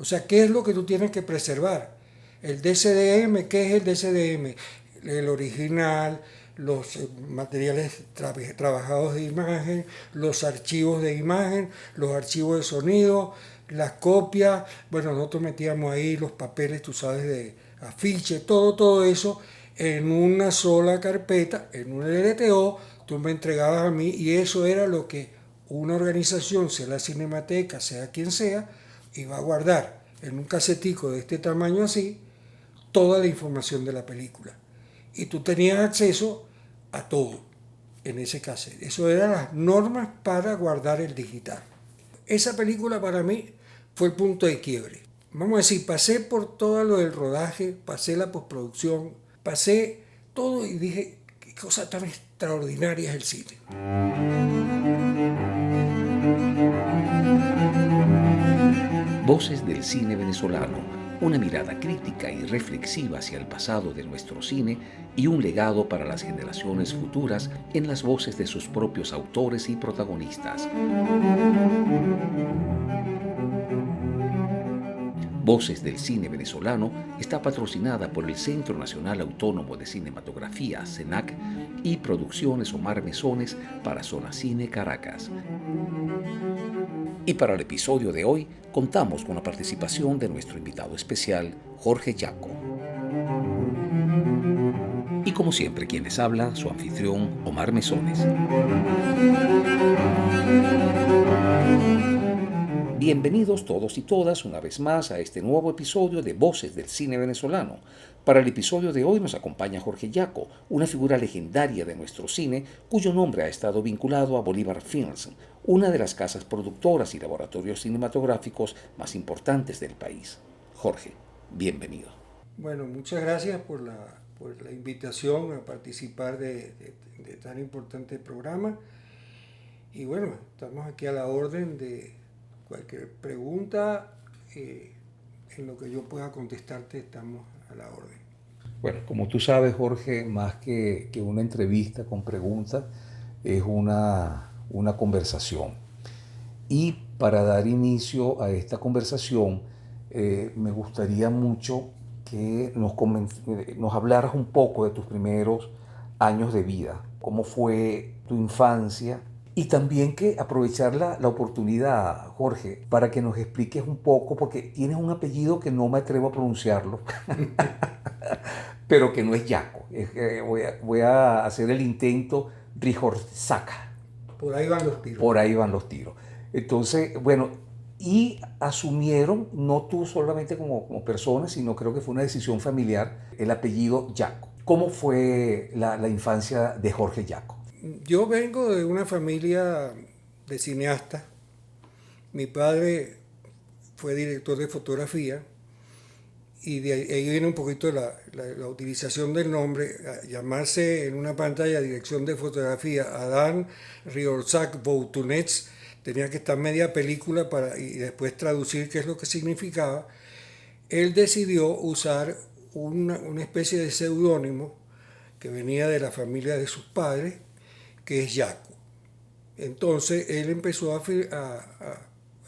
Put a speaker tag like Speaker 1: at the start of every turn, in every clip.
Speaker 1: O sea, ¿qué es lo que tú tienes que preservar? El DCDM, ¿qué es el DCDM? El original, los materiales trabajados de imagen, los archivos de imagen, los archivos de sonido, las copias. Bueno, nosotros metíamos ahí los papeles, tú sabes, de afiche, todo eso en una sola carpeta, en un LTO, tú me entregabas a mí y eso era lo que una organización, sea la Cinemateca, sea quien sea, iba a guardar en un casetico de este tamaño así toda la información de la película. Y tú tenías acceso a todo en ese cassette. Eso eran las normas para guardar el digital. Esa película para mí fue el punto de quiebre. Vamos a decir, pasé por todo lo del rodaje, pasé la postproducción, pasé todo y dije, qué cosa tan extraordinaria es el cine.
Speaker 2: Voces del cine venezolano, una mirada crítica y reflexiva hacia el pasado de nuestro cine y un legado para las generaciones futuras en las voces de sus propios autores y protagonistas. Voces del cine venezolano está patrocinada por el Centro Nacional Autónomo de Cinematografía, CENAC, y Producciones Omar Mesones para Zona Cine Caracas. Y para el episodio de hoy contamos con la participación de nuestro invitado especial, Jorge Yaco. Y como siempre, quien les habla, su anfitrión, Omar Mesones. Bienvenidos todos y todas una vez más a este nuevo episodio de Voces del Cine Venezolano. Para el episodio de hoy nos acompaña Jorge Yaco, una figura legendaria de nuestro cine cuyo nombre ha estado vinculado a Bolívar Films, una de las casas productoras y laboratorios cinematográficos más importantes del país. Jorge, bienvenido.
Speaker 1: Bueno, muchas gracias por la invitación a participar de tan importante programa. Y bueno, estamos aquí a la orden de cualquier pregunta. En lo que yo pueda contestarte, estamos a la orden.
Speaker 3: Bueno, como tú sabes, Jorge, más que una entrevista con preguntas, es una conversación. Y para dar inicio a esta conversación, me gustaría mucho que nos hablaras un poco de tus primeros años de vida, cómo fue tu infancia y también que aprovechar la oportunidad, Jorge, para que nos expliques un poco, porque tienes un apellido que no me atrevo a pronunciarlo, pero que no es Yaco. Voy a hacer el intento Rijorzaca.
Speaker 1: Por ahí van los tiros.
Speaker 3: Por ahí van los tiros. Entonces, bueno, y asumieron, no tú solamente como persona, sino creo que fue una decisión familiar, el apellido Yaco. ¿Cómo fue la infancia de Jorge Yaco?
Speaker 1: Yo vengo de una familia de cineastas. Mi padre fue director de fotografía y de ahí viene un poquito la utilización del nombre, llamarse en una pantalla dirección de fotografía Adán Riorzak Boutunets, tenía que estar media película y después traducir qué es lo que significaba. Él decidió usar una especie de seudónimo que venía de la familia de sus padres, que es Yaco. Entonces él empezó a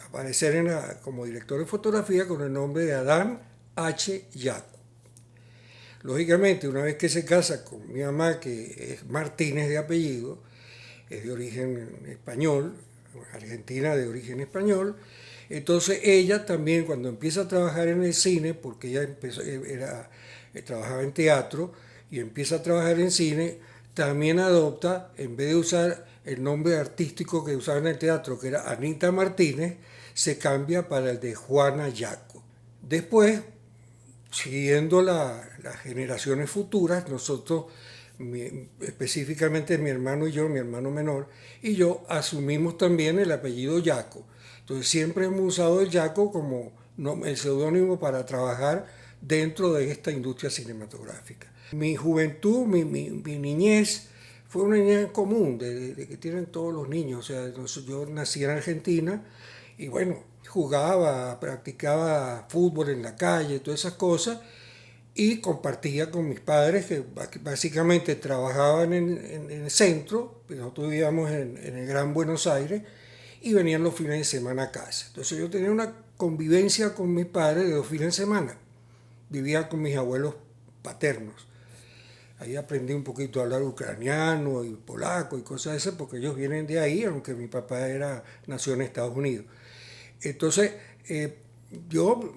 Speaker 1: aparecer como director de fotografía con el nombre de Adán H. Yaco. Lógicamente, una vez que se casa con mi mamá, que es Martínez de apellido, es de origen español, argentina de origen español, entonces ella también cuando empieza a trabajar en el cine, porque ella trabajaba en teatro y empieza a trabajar en cine, también adopta, en vez de usar el nombre artístico que usaba en el teatro, que era Anita Martínez, se cambia para el de Juana Yaco. Después, siguiendo las generaciones futuras, nosotros, específicamente mi hermano y yo, mi hermano menor, y yo asumimos también el apellido Yaco. Entonces siempre hemos usado el Yaco como el seudónimo para trabajar dentro de esta industria cinematográfica. Mi juventud, mi niñez, fue una niñez común, de que tienen todos los niños. O sea, yo nací en Argentina y bueno, jugaba, practicaba fútbol en la calle, todas esas cosas, y compartía con mis padres que básicamente trabajaban en el centro, nosotros vivíamos en el Gran Buenos Aires, y venían los fines de semana a casa. Entonces yo tenía una convivencia con mis padres de los fines de semana. Vivía con mis abuelos paternos. Ahí aprendí un poquito a hablar ucraniano y polaco y cosas de esas, porque ellos vienen de ahí, aunque mi papá nació en Estados Unidos. Entonces, yo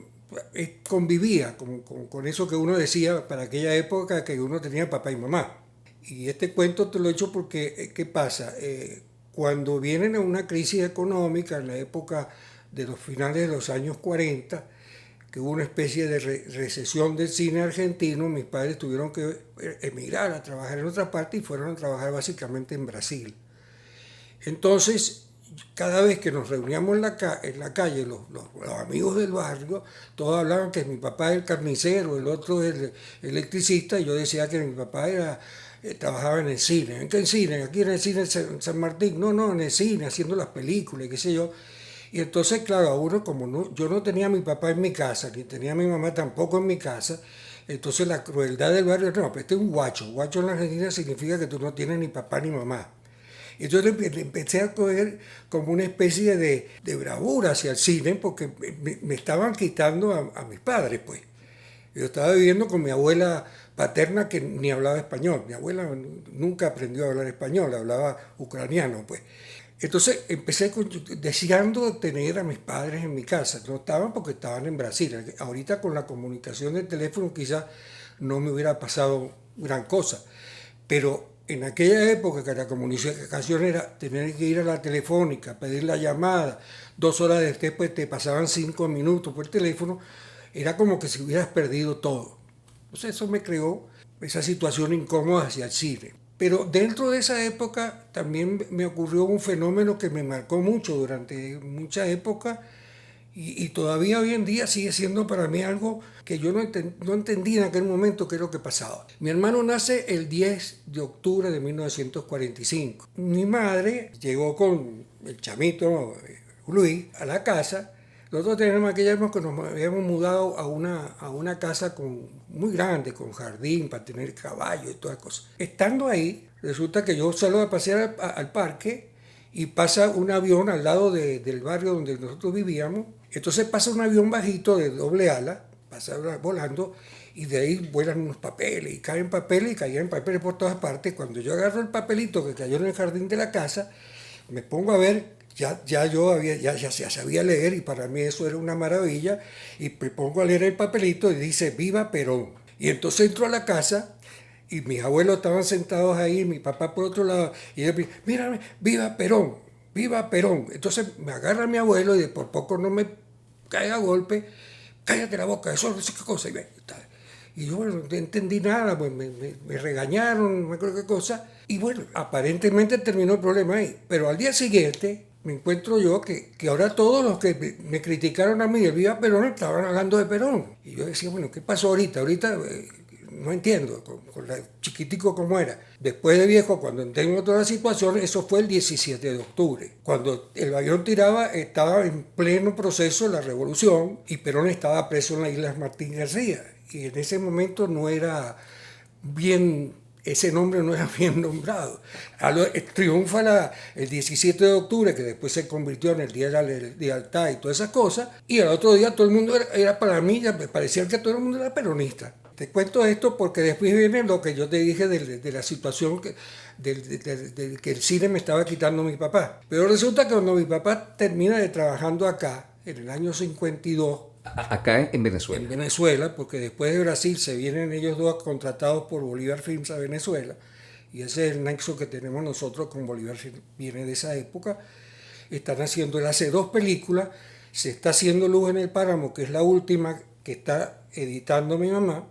Speaker 1: convivía con eso que uno decía para aquella época, que uno tenía papá y mamá. Y este cuento te lo he hecho porque, ¿qué pasa? Cuando vienen a una crisis económica, en la época de los finales de los años 40, que hubo una especie de recesión del cine argentino, mis padres tuvieron que emigrar a trabajar en otra parte y fueron a trabajar básicamente en Brasil. Entonces, cada vez que nos reuníamos en la calle, los amigos del barrio, todos hablaban que mi papá es el carnicero, el otro es el electricista, y yo decía que mi papá trabajaba en el cine. ¿En qué cine? Aquí en el cine San Martín. No, en el cine, haciendo las películas, qué sé yo. Y entonces, claro, a uno, como yo no tenía a mi papá en mi casa, ni tenía a mi mamá tampoco en mi casa, entonces la crueldad del barrio, no, pero este es un guacho. Guacho en la Argentina significa que tú no tienes ni papá ni mamá. Entonces empecé a coger como una especie de bravura hacia el cine, porque me estaban quitando a mis padres, pues. Yo estaba viviendo con mi abuela paterna que ni hablaba español. Mi abuela nunca aprendió a hablar español, hablaba ucraniano, pues. Entonces empecé deseando tener a mis padres en mi casa. No estaban porque estaban en Brasil. Ahorita con la comunicación del teléfono quizás no me hubiera pasado gran cosa. Pero en aquella época que la comunicación era tener que ir a la telefónica, pedir la llamada, 2 horas después te pasaban 5 minutos por teléfono, era como que si hubieras perdido todo. Entonces eso me creó esa situación incómoda hacia el cine. Pero dentro de esa época también me ocurrió un fenómeno que me marcó mucho durante mucha época y todavía hoy en día sigue siendo para mí algo que yo no entendí en aquel momento qué es lo que pasaba. Mi hermano nace el 10 de octubre de 1945. Mi madre llegó con el chamito Luis a la casa. Nosotros teníamos aquella época que nos habíamos mudado a una casa muy grande, con jardín, para tener caballo y todas las cosas. Estando ahí, resulta que yo salgo a pasear al parque y pasa un avión al lado del barrio donde nosotros vivíamos. Entonces pasa un avión bajito de doble ala, pasa volando, y de ahí vuelan unos papeles, y caen papeles por todas partes. Cuando yo agarro el papelito que cayó en el jardín de la casa, me pongo a ver. Ya sabía leer y para mí eso era una maravilla, y me pongo a leer el papelito y dice Viva Perón. Y entonces entro a la casa y mis abuelos estaban sentados ahí, mi papá por otro lado, y él me dice, mírame, Viva Perón, Viva Perón. Entonces me agarra mi abuelo y por poco no me cae a golpe, cállate la boca, eso no sé qué cosa. Y yo bueno, no entendí nada, pues me regañaron, no me acuerdo qué cosa. Y bueno, aparentemente terminó el problema ahí. Pero al día siguiente me encuentro yo que ahora todos los que me criticaron a mí del Viva Perón estaban hablando de Perón. Y yo decía, bueno, ¿qué pasó ahorita? Ahorita no entiendo, con la chiquitico como era. Después de viejo, cuando entiendo toda la situación, eso fue el 17 de octubre. Cuando el avión tiraba, estaba en pleno proceso la revolución y Perón estaba preso en la isla Martín García. Y en ese momento no era bien, ese nombre no era bien nombrado. Triunfa el 17 de octubre, que después se convirtió en el Día de la Lealtad y todas esas cosas, y al otro día todo el mundo era para mí, ya me parecía que todo el mundo era peronista. Te cuento esto porque después viene lo que yo te dije de la situación que el cine me estaba quitando a mi papá. Pero resulta que cuando mi papá termina de trabajando acá, en el año 52,
Speaker 3: acá en Venezuela.
Speaker 1: En Venezuela, porque después de Brasil se vienen ellos dos contratados por Bolívar Films a Venezuela, y ese es el nexo que tenemos nosotros con Bolívar Films, viene de esa época. Están haciendo, él hace 2 películas, se está haciendo Luz en el Páramo, que es la última que está editando mi mamá,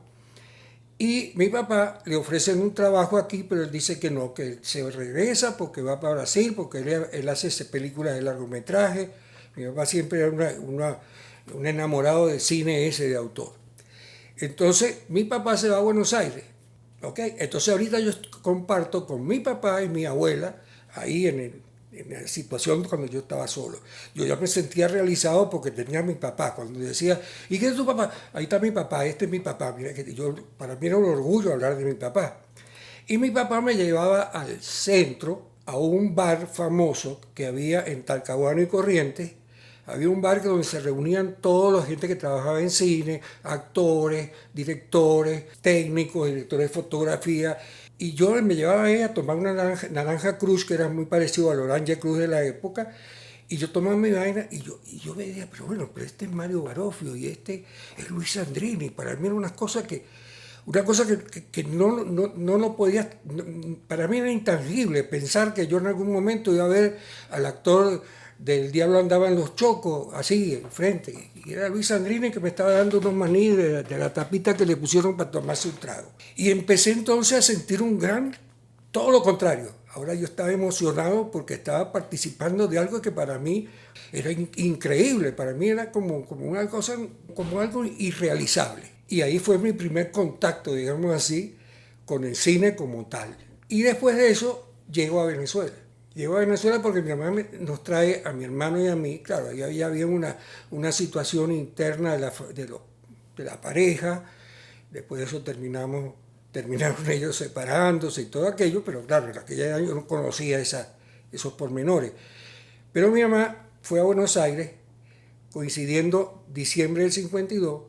Speaker 1: y mi papá le ofrecen un trabajo aquí, pero él dice que no, que él se regresa porque va para Brasil, porque él hace películas de largometraje. Mi papá siempre era un enamorado del cine ese de autor. Entonces mi papá se va a Buenos Aires, ¿ok? Entonces ahorita yo comparto con mi papá y mi abuela ahí en la situación cuando yo estaba solo. Yo ya me sentía realizado porque tenía a mi papá. Cuando decía, ¿y qué es tu papá? Ahí está mi papá, este es mi papá. Mira, para mí era un orgullo hablar de mi papá. Y mi papá me llevaba al centro, a un bar famoso que había en Talcahuano y Corrientes, Había un bar donde se reunían toda la gente que trabajaba en cine, actores, directores, técnicos, directores de fotografía. Y yo me llevaba ahí a tomar una naranja Cruz, que era muy parecido al Orange Cruz de la época. Y yo tomaba mi vaina y yo veía, pero bueno, pero este es Mario Barofio y este es Luis Sandrini. Para mí era una cosa que no lo podía, para mí era intangible pensar que yo en algún momento iba a ver al actor del Diablo andaba en los chocos, así, enfrente. Y era Luis Sandrini que me estaba dando unos maní de la tapita que le pusieron para tomarse un trago. Y empecé entonces a sentir todo lo contrario. Ahora yo estaba emocionado porque estaba participando de algo que para mí era increíble, para mí era como una cosa, como algo irrealizable. Y ahí fue mi primer contacto, digamos así, con el cine como tal. Y después de eso llego a Venezuela. Llego a Venezuela porque mi mamá nos trae a mi hermano y a mí. Claro, ahí había una situación interna de la pareja. Después de eso terminaron ellos separándose y todo aquello, pero claro, en aquella yo no conocía esos pormenores. Pero mi mamá fue a Buenos Aires, coincidiendo diciembre del 52,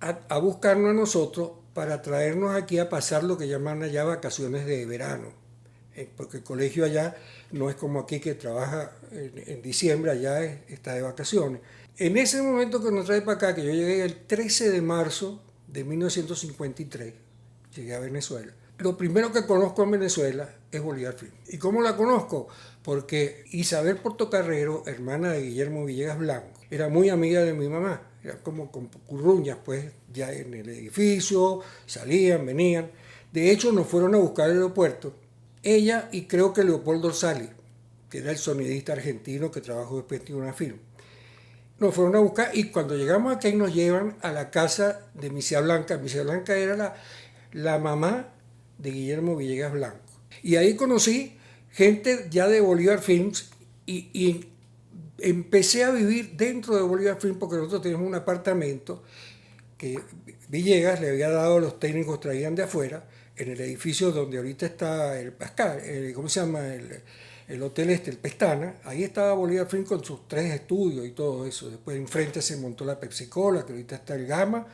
Speaker 1: a buscarnos a nosotros para traernos aquí a pasar lo que llaman allá vacaciones de verano. Porque el colegio allá no es como aquí que trabaja en diciembre, allá está de vacaciones. En ese momento que nos trae para acá, que yo llegué el 13 de marzo de 1953, llegué a Venezuela. Lo primero que conozco en Venezuela es Bolívar Film. ¿Y cómo la conozco? Porque Isabel Portocarrero, hermana de Guillermo Villegas Blanco, era muy amiga de mi mamá. Era como con curruñas, pues, ya en el edificio, salían, venían. De hecho, nos fueron a buscar al aeropuerto. Ella y creo que Leopoldo Sali, que era el sonidista argentino que trabajó después en una film. Nos fueron a buscar y cuando llegamos aquí nos llevan a la casa de Misia Blanca. Misia Blanca era la mamá de Guillermo Villegas Blanco. Y ahí conocí gente ya de Bolívar Films y empecé a vivir dentro de Bolívar Films porque nosotros teníamos un apartamento que Villegas le había dado a los técnicos, traían de afuera, en el edificio donde ahorita está ¿cómo se llama? El hotel el Pestana. Ahí estaba Bolívar Film con sus 3 estudios y todo eso. Después enfrente se montó la Pepsi Cola, que ahorita está el Gama.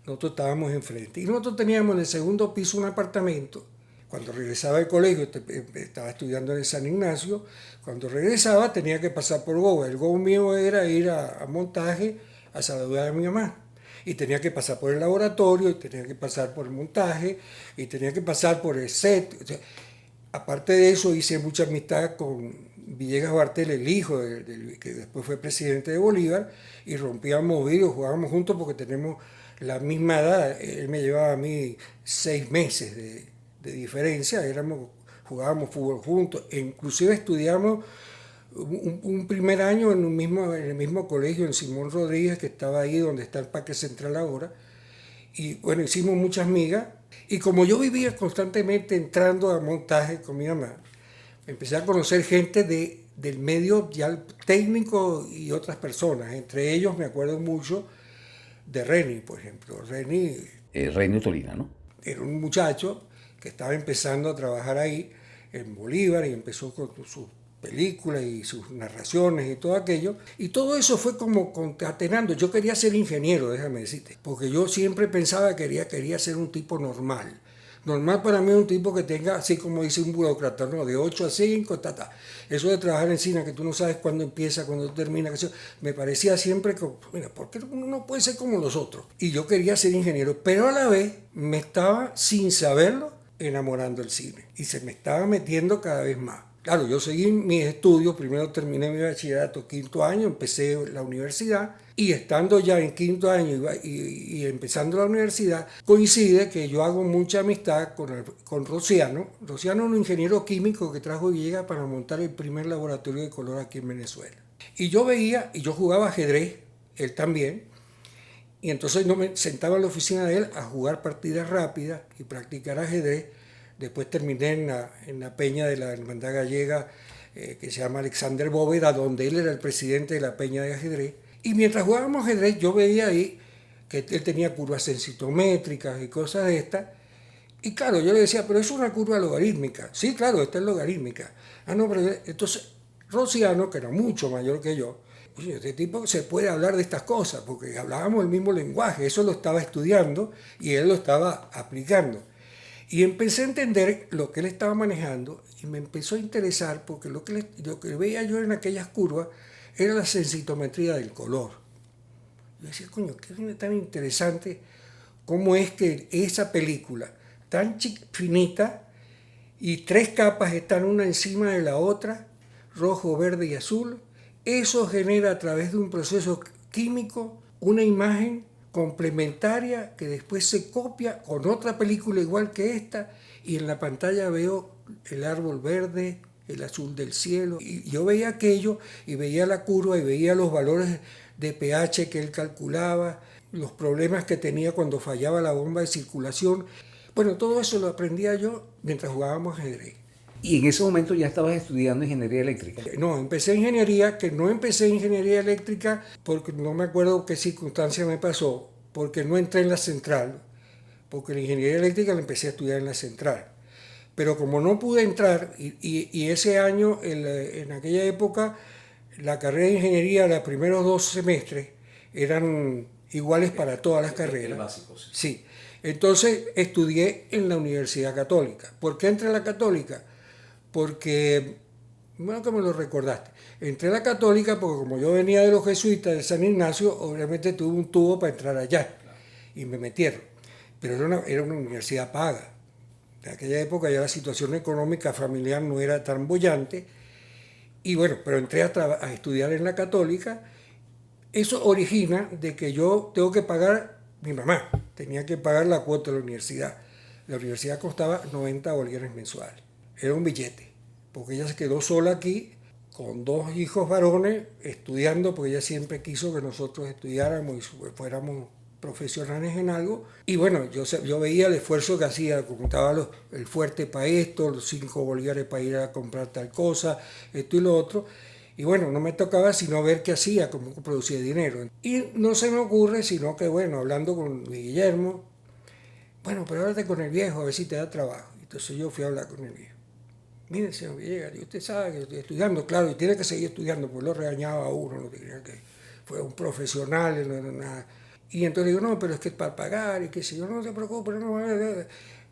Speaker 1: Nosotros estábamos enfrente. Y nosotros teníamos en el segundo piso un apartamento. Cuando regresaba del colegio, estaba estudiando en el San Ignacio, cuando regresaba tenía que pasar por Goba. El Goba mío era ir a montaje a saludar a mi mamá. Y tenía que pasar por el laboratorio, y tenía que pasar por el montaje, y tenía que pasar por el set. O sea, aparte de eso, hice mucha amistad con Villegas Bartel, el hijo que después fue presidente de Bolívar, y rompíamos vidrios, jugábamos juntos porque tenemos la misma edad. Él me llevaba a mí 6 meses de diferencia, jugábamos fútbol juntos, e inclusive estudiamos un primer año en el mismo colegio, en Simón Rodríguez, que estaba ahí donde está el Parque Central ahora. Y bueno, hicimos muchas migas. Y como yo vivía constantemente entrando a montaje con mi mamá, empecé a conocer gente del medio ya técnico y otras personas. Entre ellos me acuerdo mucho de Reni, por ejemplo.
Speaker 2: Reni Tolina, ¿no?
Speaker 1: Era un muchacho que estaba empezando a trabajar ahí en Bolívar y empezó con sus películas y sus narraciones y todo aquello. Y todo eso fue como concatenando. Yo quería ser ingeniero, déjame decirte, porque yo siempre pensaba que quería ser un tipo normal. Normal para mí es un tipo que tenga, así como dice un burócrata, ¿no? De 8 a 5, Eso de trabajar en cine, que tú no sabes cuándo empieza, cuándo termina, me parecía siempre como, mira, ¿por qué uno no puede ser como los otros? Y yo quería ser ingeniero, pero a la vez me estaba, sin saberlo, enamorando del cine. Y se me estaba metiendo cada vez más. Claro, yo seguí mis estudios, primero terminé mi bachillerato, 5º año, empecé la universidad y estando ya en 5º año y empezando la universidad, coincide que yo hago mucha amistad con Rociano. Rociano es un ingeniero químico que trajo Villegas para montar el primer laboratorio de color aquí en Venezuela. Y yo veía, y yo jugaba ajedrez, él también, y entonces no me sentaba en la oficina de él a jugar partidas rápidas y practicar ajedrez. Después terminé en la peña de la Hermandad Gallega, que se llama Alexander Bóveda, donde él era el presidente de la peña de ajedrez. Y mientras jugábamos ajedrez, yo veía ahí que él tenía curvas sensitométricas y cosas de estas. Y claro, yo le decía, pero es una curva logarítmica. Sí, claro, esta es logarítmica. Ah, no, pero entonces Rociano, que era mucho mayor que yo, oye, este tipo se puede hablar de estas cosas, porque hablábamos el mismo lenguaje, eso lo estaba estudiando y él lo estaba aplicando. Y empecé a entender lo que él estaba manejando y me empezó a interesar porque lo que veía yo en aquellas curvas era la sensitometría del color. Yo decía, coño, qué tan interesante cómo es que esa película tan finita y 3 capas están una encima de la otra, rojo, verde y azul, eso genera a través de un proceso químico una imagen complementaria que después se copia con otra película igual que esta y en la pantalla veo el árbol verde, el azul del cielo y yo veía aquello y veía la curva y veía los valores de pH que él calculaba, los problemas que tenía cuando fallaba la bomba de circulación. Bueno, todo eso lo aprendía yo mientras jugábamos ajedrez.
Speaker 3: Y en ese momento ya estabas estudiando ingeniería eléctrica.
Speaker 1: No, empecé ingeniería, que no empecé ingeniería eléctrica porque no me acuerdo qué circunstancia me pasó, porque no entré en la central, porque la ingeniería eléctrica la empecé a estudiar en la central. Pero como no pude entrar, y ese año, en aquella época, la carrera de ingeniería, los primeros 2 semestres, eran iguales para todas las carreras.
Speaker 3: Básicos.
Speaker 1: Sí. Entonces estudié en la Universidad Católica. ¿Por qué entré a la Católica? Porque, bueno que me lo recordaste, entré a la Católica porque como yo venía de los jesuitas de San Ignacio, obviamente tuve un tubo para entrar allá y me metieron. Pero era una universidad paga. En aquella época ya la situación económica familiar no era tan bollante. Y bueno, pero entré a estudiar en la Católica. Eso origina de que yo tengo que pagar, mi mamá tenía que pagar la cuota de la universidad. La universidad costaba 90 bolívares mensuales. Era un billete, porque ella se quedó sola aquí con 2 hijos varones estudiando, porque ella siempre quiso que nosotros estudiáramos y fuéramos profesionales en algo. Y bueno, yo veía el esfuerzo que hacía, como estaba el fuerte para esto, los 5 bolívares para ir a comprar tal cosa, esto y lo otro. Y bueno, no me tocaba sino ver qué hacía, cómo producía dinero. Y no se me ocurre, sino que bueno, hablando con Guillermo, bueno, pero háblate con el viejo a ver si te da trabajo. Entonces yo fui a hablar con el viejo. Mire, señor Villegas, y usted sabe que yo estoy estudiando, claro, y tiene que seguir estudiando, porque lo regañaba a uno, no tenía que fue un profesional, no era nada. Y entonces digo, no, pero es que es para pagar, y qué sé yo, no se preocupe, no,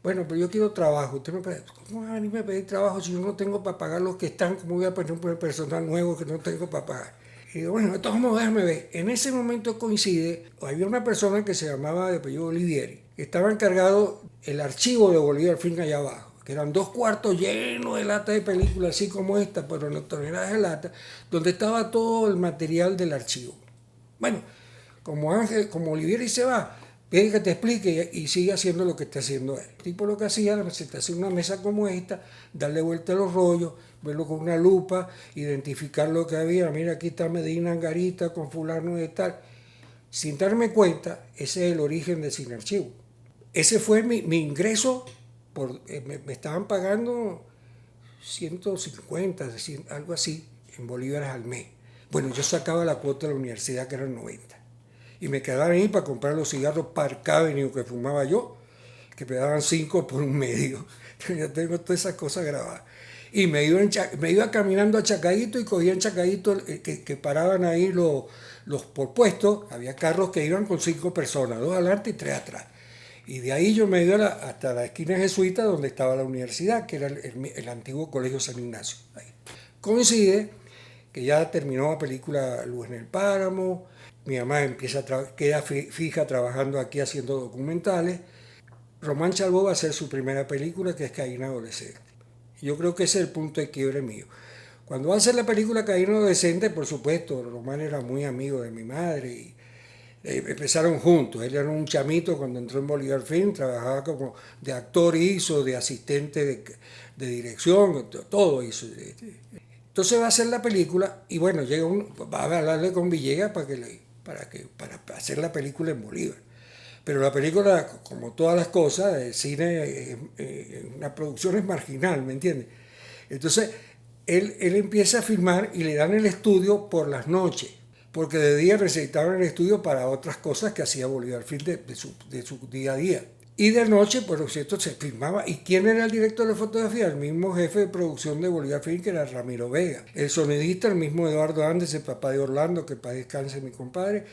Speaker 1: bueno, pero yo quiero trabajo. Usted me pide, ¿cómo va a venirme a pedir trabajo si yo no tengo para pagar los que están? ¿Cómo voy a poner un personal nuevo que no tengo para pagar? Y digo, bueno, de todos modos, déjame ver. En ese momento coincide, había una persona que se llamaba de apellido Olivieri, que estaba encargado el archivo de Bolívar Film allá abajo, que eran 2 cuartos llenos de latas de películas, así como esta, pero en toneladas de lata, donde estaba todo el material del archivo. Bueno, como Olivieri se va, pide que te explique y sigue haciendo lo que está haciendo él. El tipo lo que hacía era sentarse en una mesa como esta, darle vuelta a los rollos, verlo con una lupa, identificar lo que había. Mira, aquí está Medina Angarita con fulano de tal. Sin darme cuenta, ese es el origen de Cine Archivo. Ese fue mi ingreso. Me estaban pagando 150, algo así, en bolívares al mes. Bueno, yo sacaba la cuota de la universidad, que eran 90. Y me quedaban ahí para comprar los cigarros Park Avenue que fumaba yo, que me daban 5 por un medio. Yo tengo todas esas cosas grabadas. Y me iba caminando a Chacadito y cogía en Chacadito que paraban ahí los por puestos. Había carros que iban con 5 personas, 2 adelante y 3 atrás. Y de ahí yo me iba hasta la esquina jesuita donde estaba la universidad, que era el antiguo Colegio San Ignacio. Ahí. Coincide que ya terminó la película Luz en el Páramo, mi mamá queda fija trabajando aquí haciendo documentales. Román Chalbaud va a hacer su primera película, que es Caín Adolescente. Yo creo que ese es el punto de quiebre mío. Cuando va a hacer la película Caín Adolescente, por supuesto, Román era muy amigo de mi madre y empezaron juntos. Él era un chamito cuando entró en Bolívar Film, trabajaba como de actor, hizo, de asistente de dirección, todo hizo. Entonces va a hacer la película y bueno, va a hablarle con Villegas para hacer la película en Bolívar. Pero la película, como todas las cosas, el cine, una producción es marginal, ¿me entiendes? Entonces él empieza a filmar y le dan el estudio por las noches, porque de día necesitaban el estudio para otras cosas que hacía Bolívar Film de su día a día. Y de noche, por cierto, se filmaba. ¿Y quién era el director de fotografía? El mismo jefe de producción de Bolívar Film, que era Ramiro Vega. El sonidista, el mismo Eduardo Andes, el papá de Orlando, que para descanse mi compadre,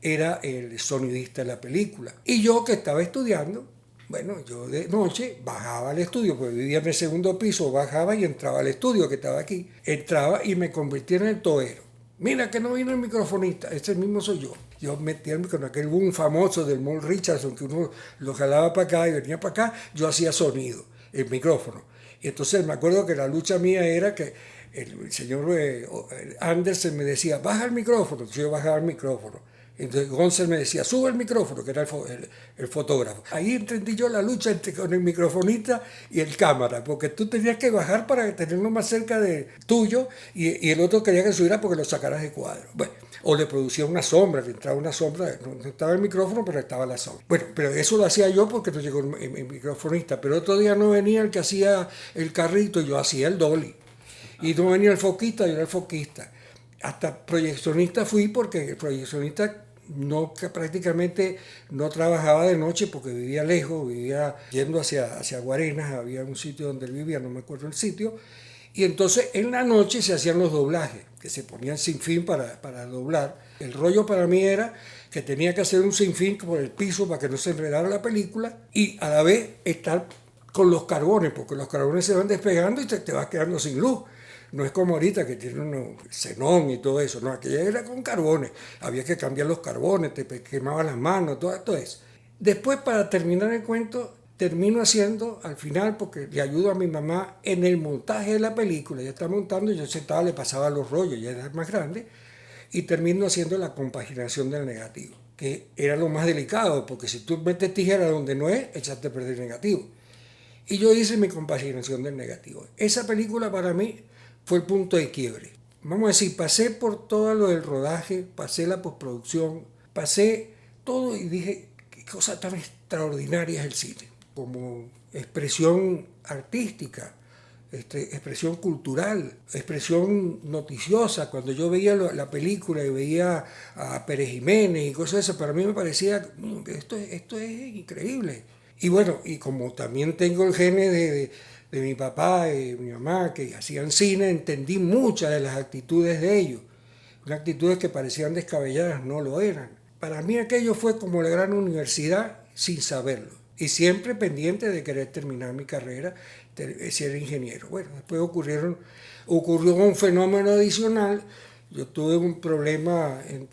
Speaker 1: era el sonidista de la película. Y yo, que estaba estudiando, bueno, yo de noche bajaba al estudio, pues vivía en el segundo piso, bajaba y entraba al estudio que estaba aquí. Entraba y me convertía en el toero. Mira que no vino el microfonista, ese mismo soy yo. Yo metía con aquel boom famoso del Mall Richardson, que uno lo jalaba para acá y venía para acá, yo hacía sonido, el micrófono. Y entonces me acuerdo que la lucha mía era que el señor Anderson me decía, baja el micrófono, entonces yo bajaba el micrófono. Entonces González me decía, sube el micrófono, que era el fotógrafo. Ahí entendí yo la lucha entre con el microfonista y el cámara, porque tú tenías que bajar para tenerlo más cerca de tuyo y el otro quería que subiera porque lo sacaras de cuadro. Bueno, o le producía una sombra, le entraba una sombra, no estaba el micrófono, pero estaba la sombra. Bueno, pero eso lo hacía yo porque no llegó el microfonista, pero otro día no venía el que hacía el carrito, yo hacía el dolly. Y no venía el foquista, yo era el foquista. Hasta proyeccionista fui porque el proyeccionista prácticamente no trabajaba de noche porque vivía lejos, vivía yendo hacia Guarenas, había un sitio donde él vivía, no me acuerdo el sitio, y entonces en la noche se hacían los doblajes, que se ponían sin fin para doblar. El rollo para mí era que tenía que hacer un sin fin por el piso para que no se enredara la película y a la vez estar con los carbones, porque los carbones se van despegando y te vas quedando sin luz. No es como ahorita que tiene uno xenón y todo eso, no, aquella era con carbones, había que cambiar los carbones, te quemaban las manos, todo esto es. Después, para terminar el cuento, termino haciendo al final, porque le ayudo a mi mamá en el montaje de la película, ella está montando y yo sentaba, le pasaba los rollos, ya era más grande, y termino haciendo la compaginación del negativo, que era lo más delicado, porque si tú metes tijera donde no es, echaste a perder el negativo. Y yo hice mi compaginación del negativo. Esa película para mí fue el punto de quiebre. Vamos a decir, pasé por todo lo del rodaje, pasé la postproducción, pasé todo y dije, qué cosa tan extraordinaria es el cine, como expresión artística, expresión cultural, expresión noticiosa. Cuando yo veía la película y veía a Pérez Jiménez y cosas de esas, para mí me parecía que esto es increíble. Y bueno, y como también tengo el gene de mi papá y mi mamá que hacían cine, entendí muchas de las actitudes de ellos. Unas actitudes que parecían descabelladas, no lo eran. Para mí aquello fue como la gran universidad sin saberlo. Y siempre pendiente de querer terminar mi carrera, ser ingeniero. Bueno, después ocurrió un fenómeno adicional. Yo tuve un problema en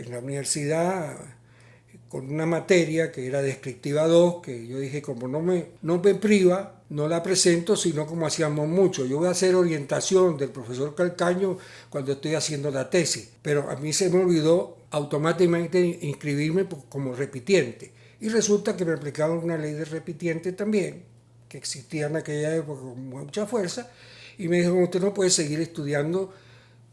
Speaker 1: la universidad con una materia que era descriptiva 2, que yo dije, como no me priva, no la presento, sino como hacíamos mucho. Yo voy a hacer orientación del profesor Calcaño cuando estoy haciendo la tesis, pero a mí se me olvidó automáticamente inscribirme como repitiente. Y resulta que me aplicaban una ley de repitiente también, que existía en aquella época con mucha fuerza, y me dijo, usted no puede seguir estudiando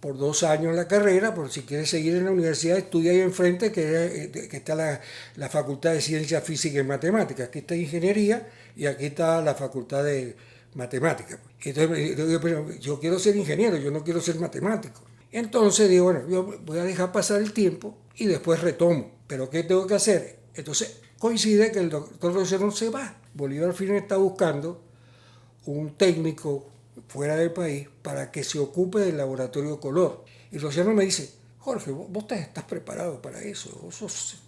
Speaker 1: por 2 años la carrera, pero si quieres seguir en la universidad, estudia ahí enfrente, que está la Facultad de Ciencias Físicas y Matemáticas. Aquí está Ingeniería y aquí está la Facultad de Matemáticas. Entonces yo digo, pero yo quiero ser ingeniero, yo no quiero ser matemático. Entonces digo, bueno, yo voy a dejar pasar el tiempo y después retomo. ¿Pero qué tengo que hacer? Entonces coincide que el doctor Rosero se va. Bolívar Film está buscando un técnico fuera del país para que se ocupe del laboratorio color. Y Rociano me dice, Jorge, vos estás preparado para eso, vos sos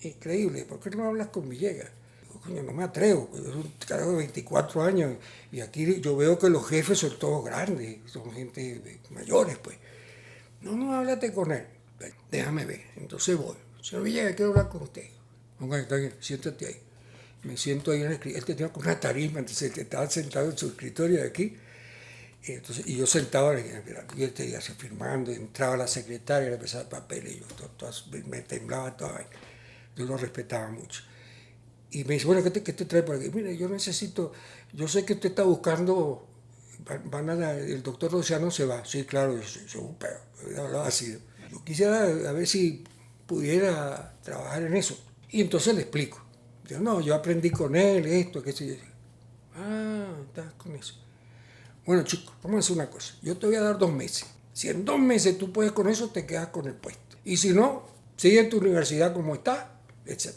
Speaker 1: increíble, ¿por qué no hablas con Villegas? Digo, coño, no me atrevo, es un carajo de 24 años y aquí yo veo que los jefes son todos grandes, son gente mayores, pues. No, háblate con él, déjame ver. Entonces voy, señor Villegas, quiero hablar con usted. Está bien, siéntate ahí. Me siento ahí en el escritorio, él tenía como una tarima, entonces estaba sentado en su escritorio de aquí. Y yo sentado, yo estaría firmando, entraba la secretaria, le empezaba el papel y yo me temblaba todo. Yo lo respetaba mucho. Y me dice, bueno, ¿qué te trae por aquí? Mire, yo sé que usted está buscando, el doctor Rociano se va. Sí, claro, yo hablaba así. Yo quisiera a ver si pudiera trabajar en eso. Y entonces le explico. Yo, no, yo aprendí con él esto, qué sé yo. Ah, estás con eso. Bueno, chicos, vamos a hacer una cosa. Yo te voy a dar 2 meses. Si en 2 meses tú puedes con eso, te quedas con el puesto. Y si no, sigue en tu universidad como está,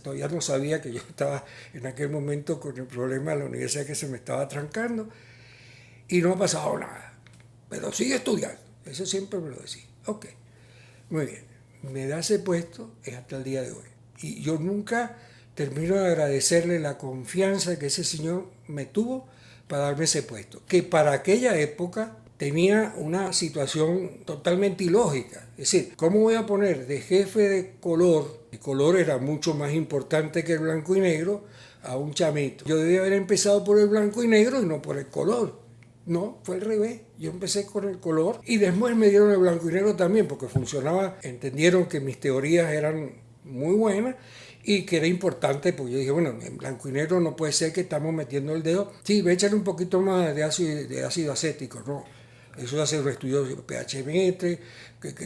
Speaker 1: todavía no sabía que yo estaba en aquel momento con el problema de la universidad que se me estaba trancando y no ha pasado nada. Pero sigue estudiando. Eso siempre me lo decía. Ok, muy bien. Me da ese puesto es hasta el día de hoy. Y yo nunca termino de agradecerle la confianza que ese señor me tuvo para darme ese puesto. Que para aquella época tenía una situación totalmente ilógica. Es decir, ¿cómo voy a poner de jefe de color? El color era mucho más importante que el blanco y negro a un chamito. Yo debía haber empezado por el blanco y negro y no por el color. No, fue al revés. Yo empecé con el color y después me dieron el blanco y negro también porque funcionaba. Entendieron que mis teorías eran muy buenas y que era importante, porque yo dije, bueno, en blanco y negro no puede ser que estamos metiendo el dedo. Sí, voy a echarle un poquito más de ácido acético, ¿no? Eso hace un estudio de pH-metre,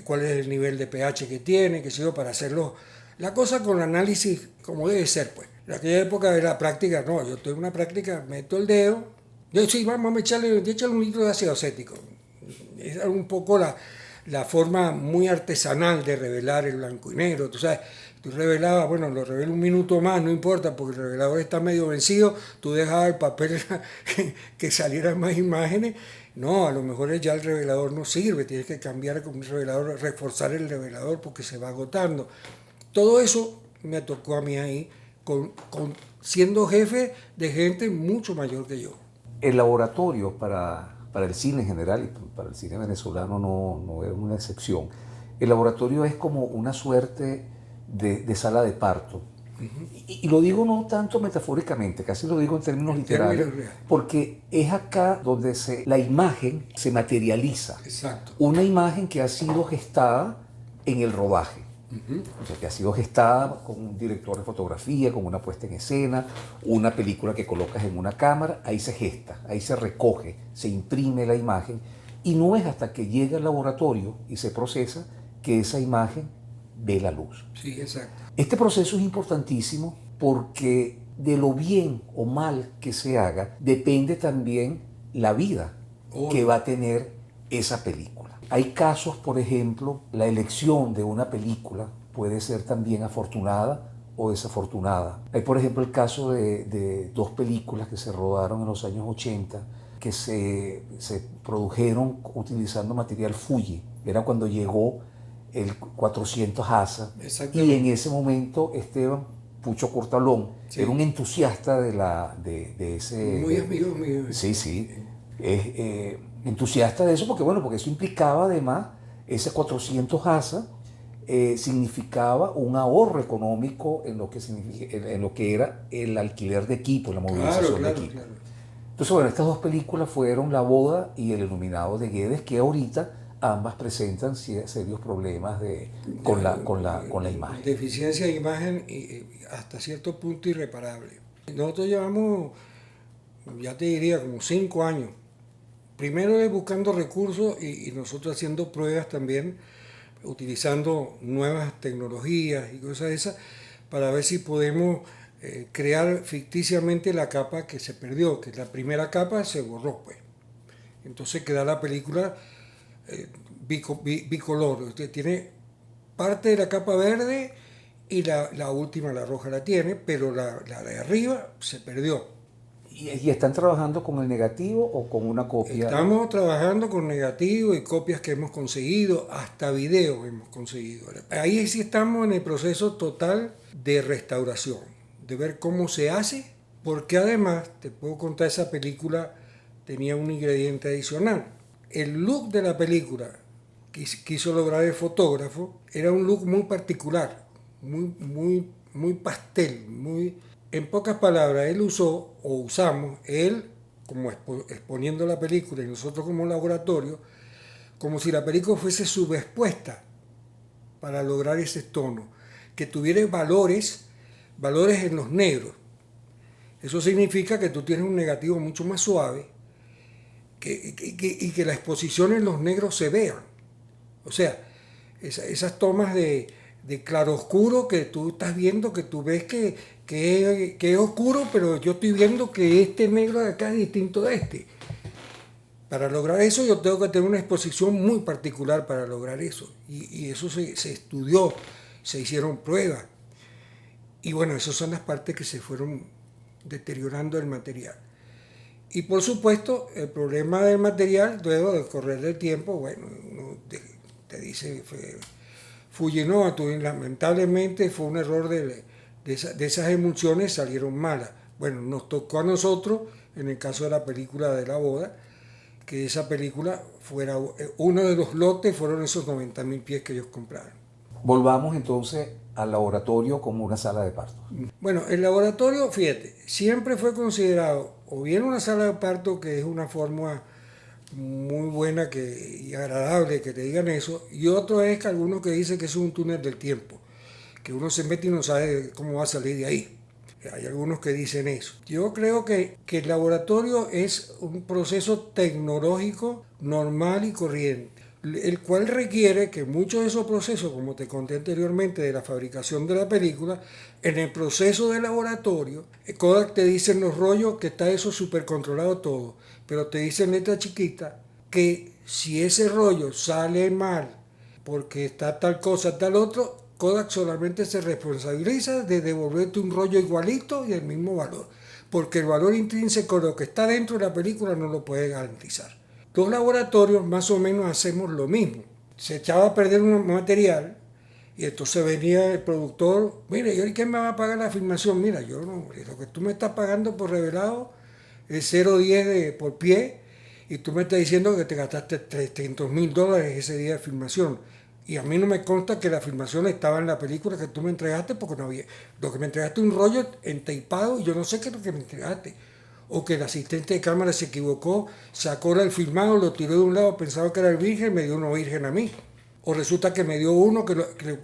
Speaker 1: cuál es el nivel de pH que tiene, qué sé yo, para hacerlo. La cosa con análisis como debe ser, pues. En aquella época de la práctica, no, yo estoy en una práctica, meto el dedo, yo sí, vamos a echarle un litro de ácido acético. Es un poco la forma muy artesanal de revelar el blanco y negro. Tú sabes, tú revelabas, bueno, lo revelo un minuto más, no importa, porque el revelador está medio vencido, tú dejabas el papel que salieran más imágenes. No, a lo mejor ya el revelador no sirve, tienes que cambiar con un revelador, reforzar el revelador porque se va agotando. Todo eso me tocó a mí ahí, siendo jefe de gente mucho mayor que yo.
Speaker 3: El laboratorio para el cine en general y para el cine venezolano no es una excepción. El laboratorio es como una suerte de sala de parto. Y lo digo no tanto metafóricamente, casi lo digo en términos literales, porque es acá donde la imagen se materializa.
Speaker 1: Exacto.
Speaker 3: Una imagen que ha sido gestada en el rodaje. O sea, que ha sido gestada con un director de fotografía, con una puesta en escena, una película que colocas en una cámara, ahí se gesta, ahí se recoge, se imprime la imagen, y no es hasta que llega al laboratorio y se procesa que esa imagen ve la luz.
Speaker 1: Sí, exacto.
Speaker 3: Este proceso es importantísimo porque de lo bien o mal que se haga depende también la vida que va a tener esa película. Hay casos, por ejemplo, la elección de una película puede ser también afortunada o desafortunada. Hay, por ejemplo, el caso de dos películas que se rodaron en los años 80 que se produjeron utilizando material Fuji. Era cuando llegó el 400 ASA y en ese momento Esteban Pucho Cortalón era un entusiasta de ese...
Speaker 1: Muy amigo mío.
Speaker 3: Sí. Entusiasta de eso porque eso implicaba además, ese 400 ASA significaba un ahorro económico en lo que era el alquiler de equipo, la movilización de equipo. Claro. Entonces, bueno, estas dos películas fueron La Boda y El Iluminado de Guedes, que ahorita ambas presentan serios problemas con la imagen.
Speaker 1: Deficiencia de imagen hasta cierto punto irreparable. Nosotros llevamos, ya te diría, como 5 años. Primero es buscando recursos y nosotros haciendo pruebas también, utilizando nuevas tecnologías y cosas de esas, para ver si podemos crear ficticiamente la capa que se perdió, que la primera capa se borró, pues. Entonces queda la película bicolor. Usted tiene parte de la capa verde y la última, la roja, la tiene, pero la de arriba se perdió.
Speaker 3: ¿Y están trabajando con el negativo o con una copia?
Speaker 1: Estamos trabajando con negativo y copias que hemos conseguido, hasta videos hemos conseguido. Ahí sí estamos en el proceso total de restauración, de ver cómo se hace, porque además, te puedo contar, esa película tenía un ingrediente adicional. El look de la película que quiso lograr el fotógrafo era un look muy particular, muy pastel, en pocas palabras, él usamos, como exponiendo la película y nosotros como laboratorio, como si la película fuese subexpuesta para lograr ese tono, que tuviera valores en los negros. Eso significa que tú tienes un negativo mucho más suave y que la exposición en los negros se vean. O sea, esas tomas de claroscuro que tú estás viendo, que tú ves que es oscuro, pero yo estoy viendo que este negro de acá es distinto de este. Para lograr eso yo tengo que tener una exposición muy particular para lograr eso. Y eso se estudió, se hicieron pruebas. Y bueno, esas son las partes que se fueron deteriorando el material. Y por supuesto, el problema del material, luego del correr del tiempo, bueno, uno te dice, Fujinova, lamentablemente fue un error de esas emulsiones, salieron malas. Bueno, nos tocó a nosotros, en el caso de la película de la boda, que esa película fuera, uno de los lotes fueron esos 90.000 pies que ellos compraron.
Speaker 3: Volvamos entonces al laboratorio como una sala de partos.
Speaker 1: Bueno, el laboratorio, fíjate, siempre fue considerado o bien una sala de parto, que es una forma muy buena y agradable que te digan eso, y otro es que algunos que dicen que es un túnel del tiempo, que uno se mete y no sabe cómo va a salir de ahí. Hay algunos que dicen eso. Yo creo que el laboratorio es un proceso tecnológico normal y corriente, el cual requiere que muchos de esos procesos, como te conté anteriormente, de la fabricación de la película, en el proceso de laboratorio, Kodak te dice en los rollos que está eso súper controlado todo, pero te dice en letra chiquita que si ese rollo sale mal porque está tal cosa, tal otro, Kodak solamente se responsabiliza de devolverte un rollo igualito y el mismo valor, porque el valor intrínseco de lo que está dentro de la película no lo puede garantizar. Los laboratorios más o menos hacemos lo mismo. Se echaba a perder un material y entonces venía el productor, mire, ¿y quién me va a pagar la filmación? Mira, yo no, lo que tú me estás pagando por revelado es 0,10 por pie y tú me estás diciendo que te gastaste $300,000 ese día de filmación. Y a mí no me consta que la filmación estaba en la película que tú me entregaste, porque no había. Lo que me entregaste un rollo entapado y yo no sé qué es lo que me entregaste. O que el asistente de cámara se equivocó, sacó el filmado, lo tiró de un lado, pensaba que era el virgen, me dio uno virgen a mí. O resulta que me dio uno que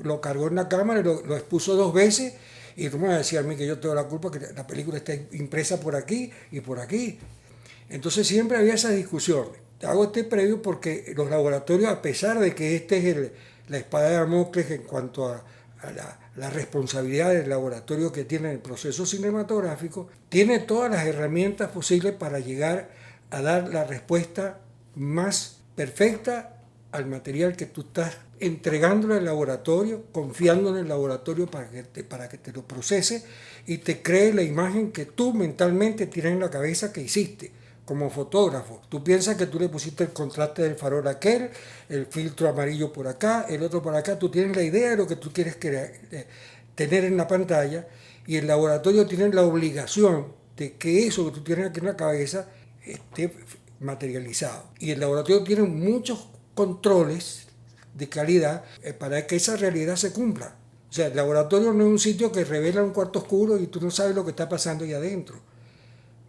Speaker 1: lo cargó en la cámara y lo expuso 2 veces. Y tú me vas a decir a mí que yo tengo la culpa, que la película está impresa por aquí y por aquí. Entonces siempre había esas discusiones. Te hago este previo porque los laboratorios, a pesar de que este es la espada de Damocles en cuanto a la responsabilidad del laboratorio que tiene en el proceso cinematográfico, tiene todas las herramientas posibles para llegar a dar la respuesta más perfecta al material que tú estás entregándole al laboratorio, confiando en el laboratorio para que te lo procese y te cree la imagen que tú mentalmente tienes en la cabeza que hiciste. Como fotógrafo, tú piensas que tú le pusiste el contraste del farol a aquel, el filtro amarillo por acá, el otro por acá, tú tienes la idea de lo que tú quieres tener en la pantalla, y el laboratorio tiene la obligación de que eso que tú tienes aquí en la cabeza esté materializado. Y el laboratorio tiene muchos controles de calidad para que esa realidad se cumpla. O sea, el laboratorio no es un sitio que revela un cuarto oscuro y tú no sabes lo que está pasando ahí adentro.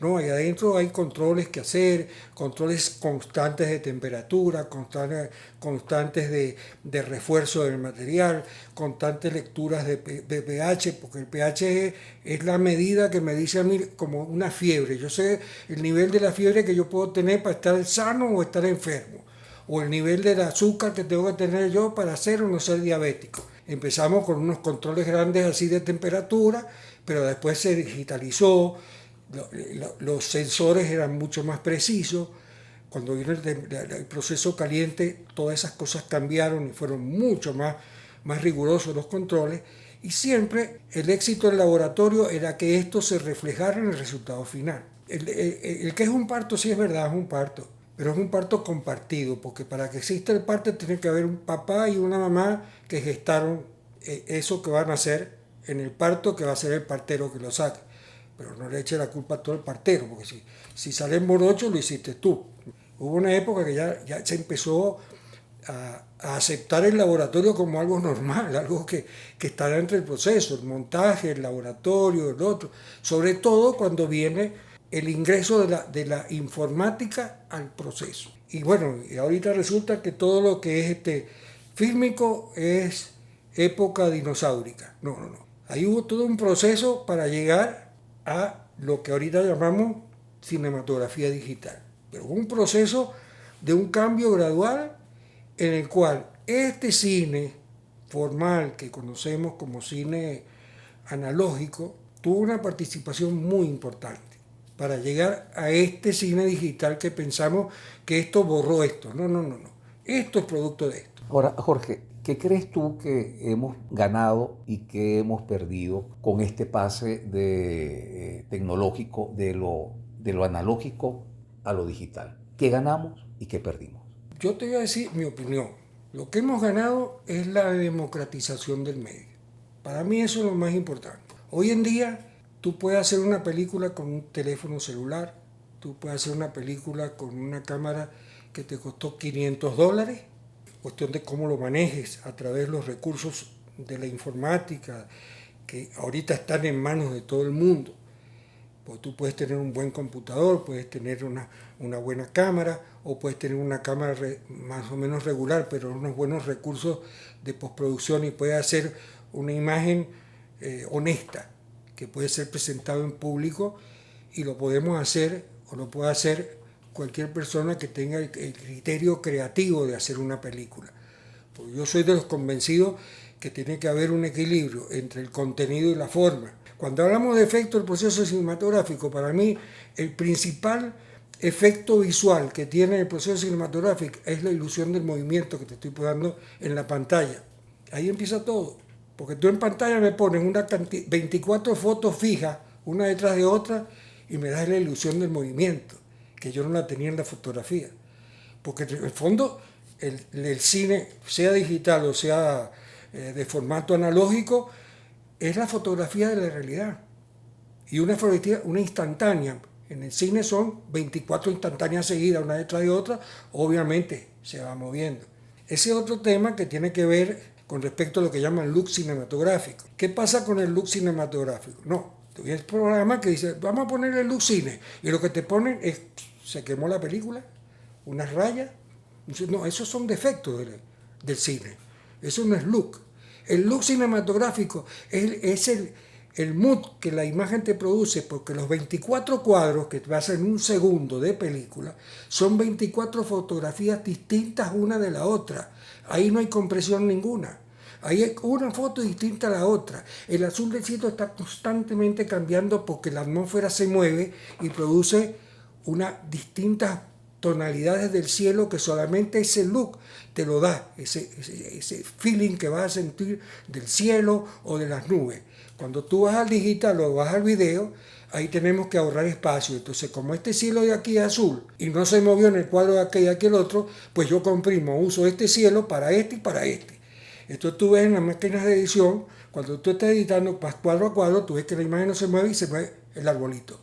Speaker 1: No, ahí adentro hay controles que hacer, controles constantes de temperatura, constantes de refuerzo del material, constantes lecturas de pH, porque el pH es la medida que me dice a mí como una fiebre. Yo sé el nivel de la fiebre que yo puedo tener para estar sano o estar enfermo, o el nivel del azúcar que tengo que tener yo para ser o no ser diabético. Empezamos con unos controles grandes así de temperatura, pero después se digitalizó. Los sensores eran mucho más precisos. Cuando vino el proceso caliente, todas esas cosas cambiaron y fueron mucho más rigurosos los controles. Y siempre el éxito del laboratorio era que esto se reflejara en el resultado final. El que es un parto, sí es verdad, es un parto, pero es un parto compartido, porque para que exista el parto tiene que haber un papá y una mamá que gestaron eso que van a hacer en el parto, que va a ser el partero que lo saque. Pero no le eche la culpa a todo el partero, porque si sale en morocho lo hiciste tú. Hubo una época que ya se empezó a aceptar el laboratorio como algo normal, algo que está dentro del proceso, el montaje, el laboratorio, el otro. Sobre todo cuando viene el ingreso de la informática al proceso. Y bueno, y ahorita resulta que todo lo que es fílmico es época dinosaurica. No. Ahí hubo todo un proceso para llegar a lo que ahorita llamamos cinematografía digital. Pero un proceso de un cambio gradual en el cual este cine formal que conocemos como cine analógico tuvo una participación muy importante para llegar a este cine digital que pensamos que esto borró esto. No. Esto es producto de esto.
Speaker 3: Ahora, Jorge, ¿Qué crees tú que hemos ganado y que hemos perdido con este pase tecnológico de lo analógico a lo digital? ¿Qué ganamos y qué perdimos?
Speaker 1: Yo te voy a decir mi opinión. Lo que hemos ganado es la democratización del medio. Para mí eso es lo más importante. Hoy en día tú puedes hacer una película con un teléfono celular, tú puedes hacer una película con una cámara que te costó $500, cuestión de cómo lo manejes a través de los recursos de la informática que ahorita están en manos de todo el mundo. Pues tú puedes tener un buen computador, puedes tener una buena cámara o puedes tener una cámara más o menos regular, pero unos buenos recursos de postproducción y puedes hacer una imagen honesta que puede ser presentado en público y lo podemos hacer o lo puede hacer cualquier persona que tenga el criterio creativo de hacer una película. Porque yo soy de los convencidos que tiene que haber un equilibrio entre el contenido y la forma. Cuando hablamos de efecto del proceso cinematográfico, para mí el principal efecto visual que tiene el proceso cinematográfico es la ilusión del movimiento que te estoy poniendo en la pantalla. Ahí empieza todo. Porque tú en pantalla me pones 24 fotos fijas, una detrás de otra, y me das la ilusión del movimiento, que yo no la tenía en la fotografía. Porque en el fondo el cine, sea digital o sea de formato analógico, es la fotografía de la realidad. Y una fotografía, una instantánea. En el cine son 24 instantáneas seguidas, una detrás de otra, obviamente se va moviendo. Ese es otro tema que tiene que ver con respecto a lo que llaman look cinematográfico. ¿Qué pasa con el look cinematográfico? No, tú ves el programa que dice, vamos a poner el look cine, y lo que te ponen es, se quemó la película, unas rayas. No, esos son defectos del cine. Eso no es look. El look cinematográfico es el mood que la imagen te produce, porque los 24 cuadros que vas en un segundo de película son 24 fotografías distintas una de la otra. Ahí no hay compresión ninguna. Ahí hay una foto distinta a la otra. El azul del cielo está constantemente cambiando porque la atmósfera se mueve y produce unas distintas tonalidades del cielo que solamente ese look te lo da, ese feeling que vas a sentir del cielo o de las nubes. Cuando tú vas al digital o vas al video, ahí tenemos que ahorrar espacio. Entonces, como este cielo de aquí es azul y no se movió en el cuadro de aquel otro, pues yo comprimo, uso este cielo para este y para este. Entonces tú ves en las máquinas de edición, cuando tú estás editando cuadro a cuadro, tú ves que la imagen no se mueve y se mueve el arbolito.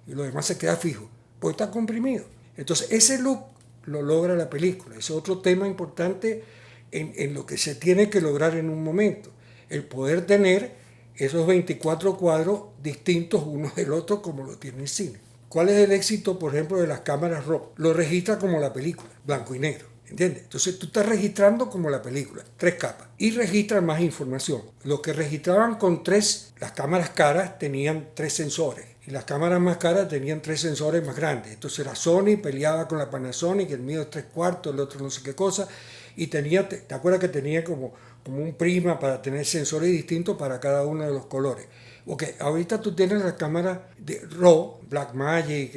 Speaker 1: Y lo demás se queda fijo, porque está comprimido. Entonces ese look lo logra la película. Es otro tema importante en lo que se tiene que lograr en un momento. El poder tener esos 24 cuadros distintos uno del otro como lo tiene el cine. ¿Cuál es el éxito, por ejemplo, de las cámaras RAW? Lo registra como la película, blanco y negro. ¿Entiendes? Entonces tú estás registrando como la película, 3 capas. Y registran más información. Lo que registraban con 3, las cámaras caras tenían 3 sensores. Y las cámaras más caras tenían 3 sensores más grandes. Entonces la Sony peleaba con la Panasonic, el mío es 3/4, el otro no sé qué cosa. Y tenía, ¿te acuerdas que tenía como un prisma para tener sensores distintos para cada uno de los colores? Ok, ahorita tú tienes las cámaras de RAW, Blackmagic,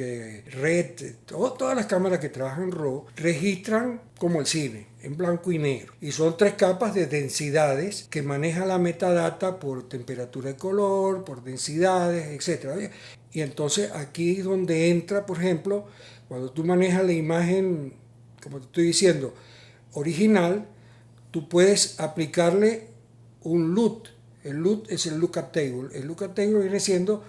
Speaker 1: Red, todas las cámaras que trabajan en RAW registran como el cine, en blanco y negro. Y son 3 capas de densidades que maneja la metadata por temperatura de color, por densidades, etc. Y entonces aquí es donde entra, por ejemplo, cuando tú manejas la imagen, como te estoy diciendo, original, tú puedes aplicarle un LUT. El LUT es el lookup table. El lookup table viene siendo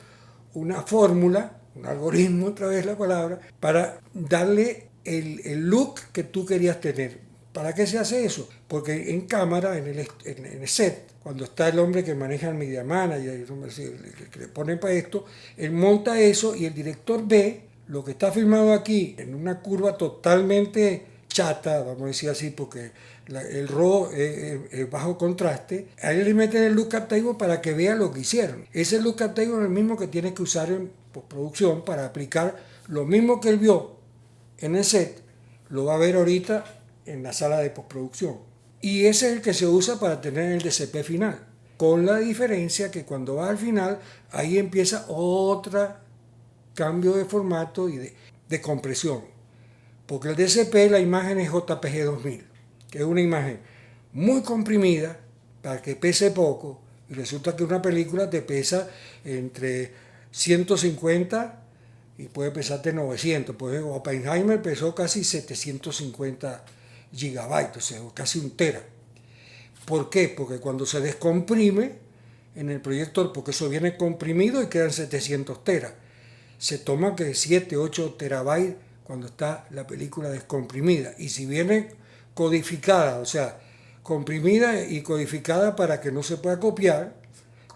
Speaker 1: una fórmula, un algoritmo, otra vez la palabra, para darle el look que tú querías tener. ¿Para qué se hace eso? Porque en cámara, en el set, cuando está el hombre que maneja el media manager, que le ponen para esto, él monta eso y el director ve lo que está filmado aquí en una curva totalmente chata, vamos a decir así, porque el RAW es bajo contraste. A él le meten el lookup table para que vea lo que hicieron. Ese lookup table es el mismo que tienes que usar en postproducción para aplicar lo mismo que él vio en el set, lo va a ver ahorita en la sala de postproducción. Y ese es el que se usa para tener el DCP final, con la diferencia que cuando va al final, ahí empieza otro cambio de formato y de compresión. Porque el DCP, la imagen es JPG 2000, que es una imagen muy comprimida para que pese poco, y resulta que una película te pesa entre 150 y puede pesarte 900. Pues Oppenheimer pesó casi 750 gigabytes, o sea, casi un tera. ¿Por qué? Porque cuando se descomprime en el proyector, porque eso viene comprimido y quedan 700 teras, se toma que 7, 8 terabytes cuando está la película descomprimida. Y si viene codificada, o sea, comprimida y codificada para que no se pueda copiar,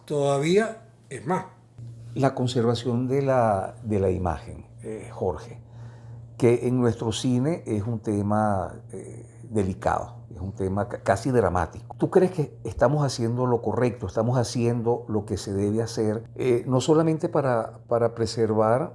Speaker 1: todavía es más.
Speaker 3: La conservación de la imagen, Jorge, que en nuestro cine es un tema delicado, es un tema casi dramático. ¿Tú crees que estamos haciendo lo correcto, estamos haciendo lo que se debe hacer, no solamente para preservar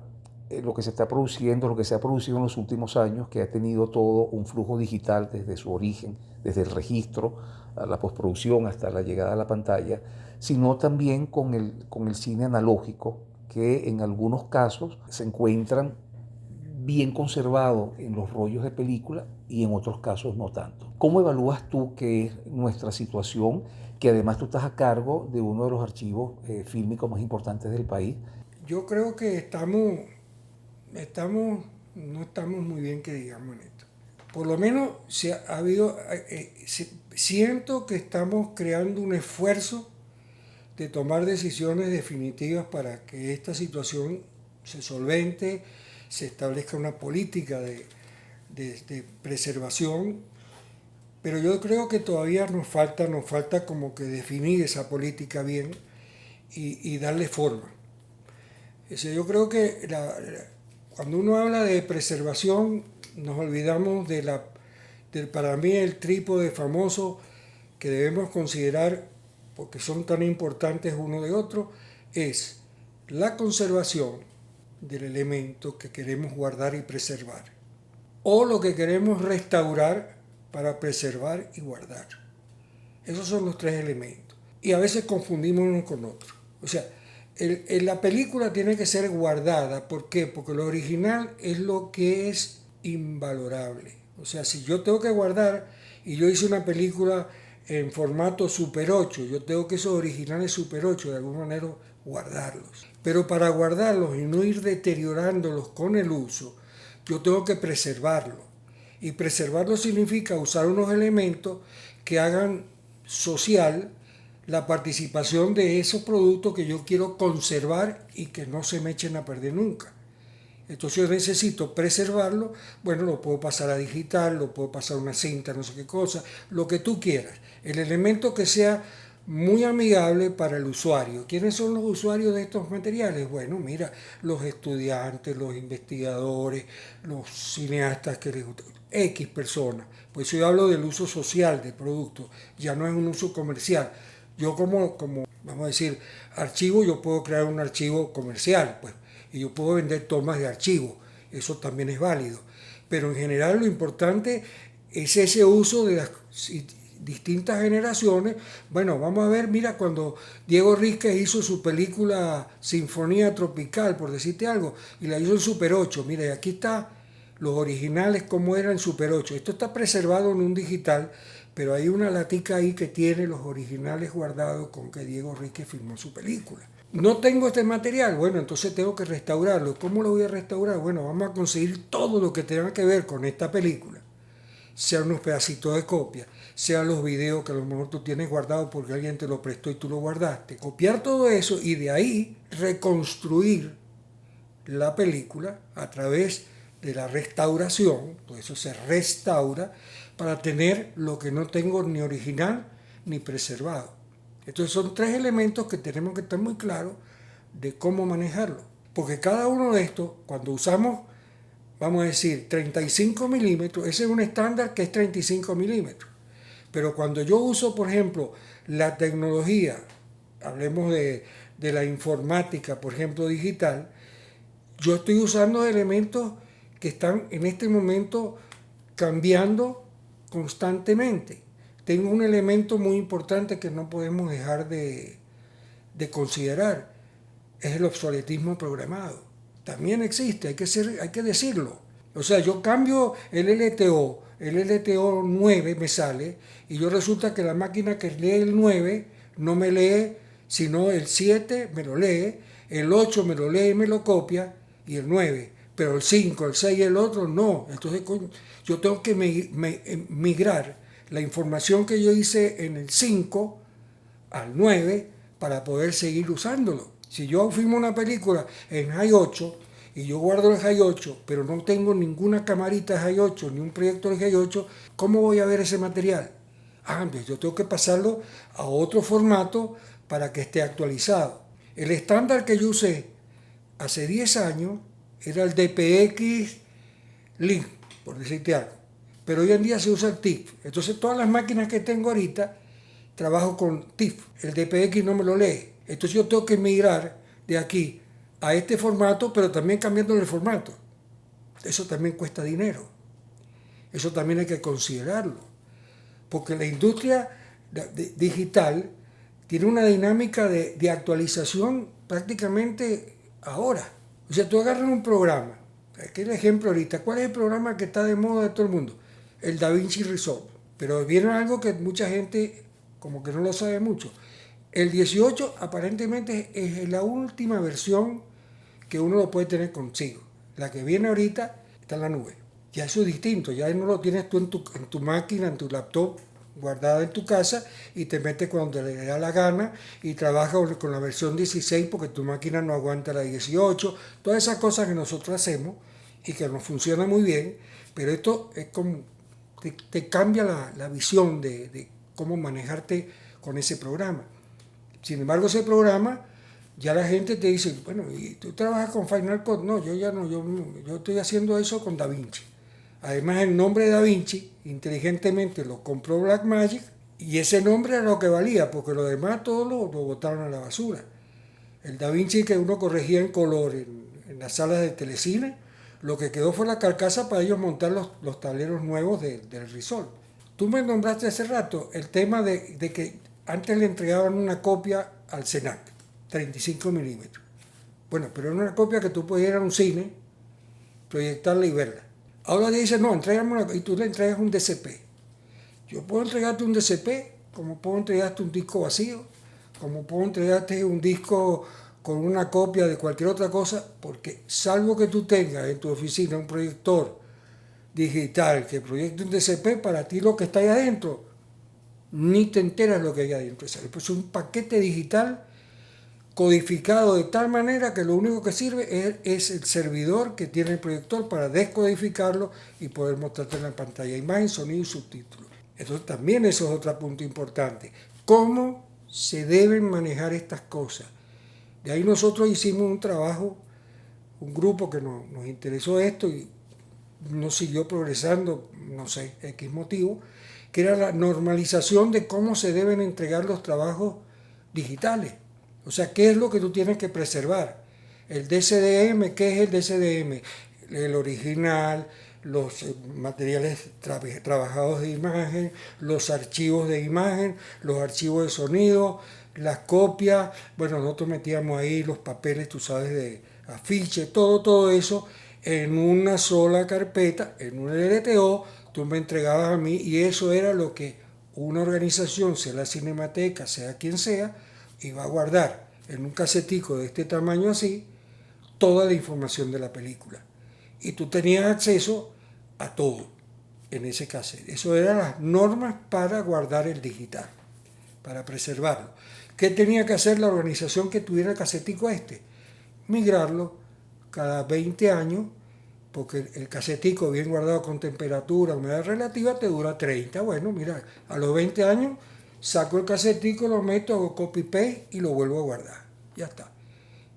Speaker 3: lo que se está produciendo, lo que se ha producido en los últimos años, que ha tenido todo un flujo digital desde su origen, desde el registro a la postproducción hasta la llegada a la pantalla, sino también con el cine analógico, que en algunos casos se encuentran bien conservados en los rollos de película y en otros casos no tanto? ¿Cómo evalúas tú que es nuestra situación, que además tú estás a cargo de uno de los archivos fílmicos más importantes del país?
Speaker 1: Yo creo que no estamos muy bien, que digamos, en esto. Por lo menos siento que estamos creando un esfuerzo de tomar decisiones definitivas para que esta situación se solvente, se establezca una política de preservación, pero yo creo que todavía nos falta como que definir esa política bien y darle forma. Yo creo que cuando uno habla de preservación, nos olvidamos para mí, el trípode famoso que debemos considerar, porque son tan importantes uno de otro, es la conservación del elemento que queremos guardar y preservar, o lo que queremos restaurar para preservar y guardar. Esos son los tres elementos. Y a veces confundimos uno con otro. O sea, la película tiene que ser guardada. ¿Por qué? Porque lo original es lo que es invalorable. O sea, si yo tengo que guardar, y yo hice una película en formato Super 8, yo tengo que esos originales Super 8 de alguna manera guardarlos. Pero para guardarlos y no ir deteriorándolos con el uso, yo tengo que preservarlos. Y preservarlo significa usar unos elementos que hagan social la participación de esos productos que yo quiero conservar y que no se me echen a perder nunca. Entonces yo necesito preservarlo, bueno, lo puedo pasar a digital, lo puedo pasar a una cinta, no sé qué cosa, lo que tú quieras. El elemento que sea muy amigable para el usuario. ¿Quiénes son los usuarios de estos materiales? Bueno, mira, los estudiantes, los investigadores, los cineastas que les gustan, X personas. Por eso yo hablo del uso social del producto, ya no es un uso comercial. Yo como vamos a decir, archivo, yo puedo crear un archivo comercial, pues, y yo puedo vender tomas de archivo, eso también es válido. Pero en general lo importante es ese uso de las distintas generaciones. Bueno, vamos a ver, mira, cuando Diego Rísquez hizo su película Sinfonía Tropical, por decirte algo, y la hizo en Super 8, mira, y aquí está los originales como eran en Super 8. Esto está preservado en un digital, pero hay una latica ahí que tiene los originales guardados con que Diego Rísquez filmó su película. No tengo este material, bueno, entonces tengo que restaurarlo. ¿Cómo lo voy a restaurar? Bueno, vamos a conseguir todo lo que tenga que ver con esta película, sea unos pedacitos de copia, sea los videos que a lo mejor tú tienes guardados porque alguien te lo prestó y tú lo guardaste. Copiar todo eso y de ahí reconstruir la película a través de la restauración, por eso se restaura, para tener lo que no tengo ni original ni preservado. Entonces son tres elementos que tenemos que estar muy claros de cómo manejarlo. Porque cada uno de estos, cuando usamos, vamos a decir, 35 milímetros, ese es un estándar que es 35 milímetros. Pero cuando yo uso, por ejemplo, la tecnología, hablemos de la informática, por ejemplo, digital, yo estoy usando elementos que están en este momento cambiando constantemente. Tengo un elemento muy importante que no podemos dejar de considerar, es el obsoletismo programado. También existe, hay que decirlo. O sea, yo cambio el LTO el LTO 9 me sale, y yo resulta que la máquina que lee el 9 no me lee, sino el 7 me lo lee, el 8 me lo lee y me lo copia, y el 9, pero el 5, el 6 y el otro no. Entonces yo tengo que migrar la información que yo hice en el 5 al 9 para poder seguir usándolo. Si yo filmo una película en High 8 y yo guardo el High 8, pero no tengo ninguna camarita de High 8 ni un proyector de High 8, ¿cómo voy a ver ese material? Pues yo tengo que pasarlo a otro formato para que esté actualizado. El estándar que yo usé hace 10 años era el DPX Link, por decirte algo. Pero hoy en día se usa el TIFF. Entonces todas las máquinas que tengo ahorita trabajo con TIFF. El DPX no me lo lee. Entonces yo tengo que migrar de aquí a este formato, pero también cambiando el formato. Eso también cuesta dinero. Eso también hay que considerarlo. Porque la industria digital tiene una dinámica de actualización prácticamente ahora. O sea, tú agarras un programa. Aquí el ejemplo ahorita. ¿Cuál es el programa que está de moda de todo el mundo? El DaVinci Resolve. Pero viene algo que mucha gente como que no lo sabe mucho. El 18 aparentemente es la última versión que uno lo puede tener consigo. La que viene ahorita está en la nube. Ya eso es distinto, ya no lo tienes tú en tu máquina, en tu laptop, guardada en tu casa, y te metes cuando le da la gana y trabajas con la versión 16 porque tu máquina no aguanta la 18. Todas esas cosas que nosotros hacemos y que nos funciona muy bien, pero esto es como te cambia la visión de cómo manejarte con ese programa. Sin embargo, ese programa, ya la gente te dice, bueno, ¿y tú trabajas con Final Cut? No, yo ya no, yo estoy haciendo eso con DaVinci. Además, el nombre de DaVinci, inteligentemente lo compró Blackmagic, y ese nombre era lo que valía, porque lo demás todo lo botaron a la basura. El DaVinci que uno corregía en color en las salas de telecine, lo que quedó fue la carcasa para ellos montar los tableros nuevos del Resolve. Tú me nombraste hace rato el tema de que antes le entregaban una copia al Senac, 35 milímetros. Bueno, pero era una copia que tú podías ir a un cine, proyectarla y verla. Ahora dicen, no, entrégame una, y tú le entregas un DCP. Yo puedo entregarte un DCP, como puedo entregarte un disco vacío, como puedo entregarte un disco con una copia de cualquier otra cosa, porque salvo que tú tengas en tu oficina un proyector digital que proyecte un DCP, para ti lo que está ahí adentro, ni te enteras lo que hay adentro. Es un paquete digital codificado de tal manera que lo único que sirve es el servidor que tiene el proyector para descodificarlo y poder mostrarte en la pantalla imagen, sonido y subtítulos. Entonces también eso es otro punto importante. ¿Cómo se deben manejar estas cosas? De ahí nosotros hicimos un trabajo, un grupo que nos interesó esto y no siguió progresando, no sé, X motivo, que era la normalización de cómo se deben entregar los trabajos digitales. O sea, ¿qué es lo que tú tienes que preservar? El DCDM, ¿qué es el DCDM? El original, los materiales trabajados de imagen, los archivos de imagen, los archivos de sonido, las copias. Bueno, nosotros metíamos ahí los papeles, tú sabes, de afiche, todo eso en una sola carpeta, en un LTO, tú me entregabas a mí y eso era lo que una organización, sea la Cinemateca, sea quien sea, iba a guardar en un casetico de este tamaño así toda la información de la película. Y tú tenías acceso a todo en ese cassette. Eso eran las normas para guardar el digital, para preservarlo. ¿Qué tenía que hacer la organización que tuviera el casetico este? Migrarlo cada 20 años, porque el casetico bien guardado con temperatura, humedad relativa, te dura 30. Bueno, mira, a los 20 años saco el casetico, lo meto, hago copy-paste y lo vuelvo a guardar. Ya está.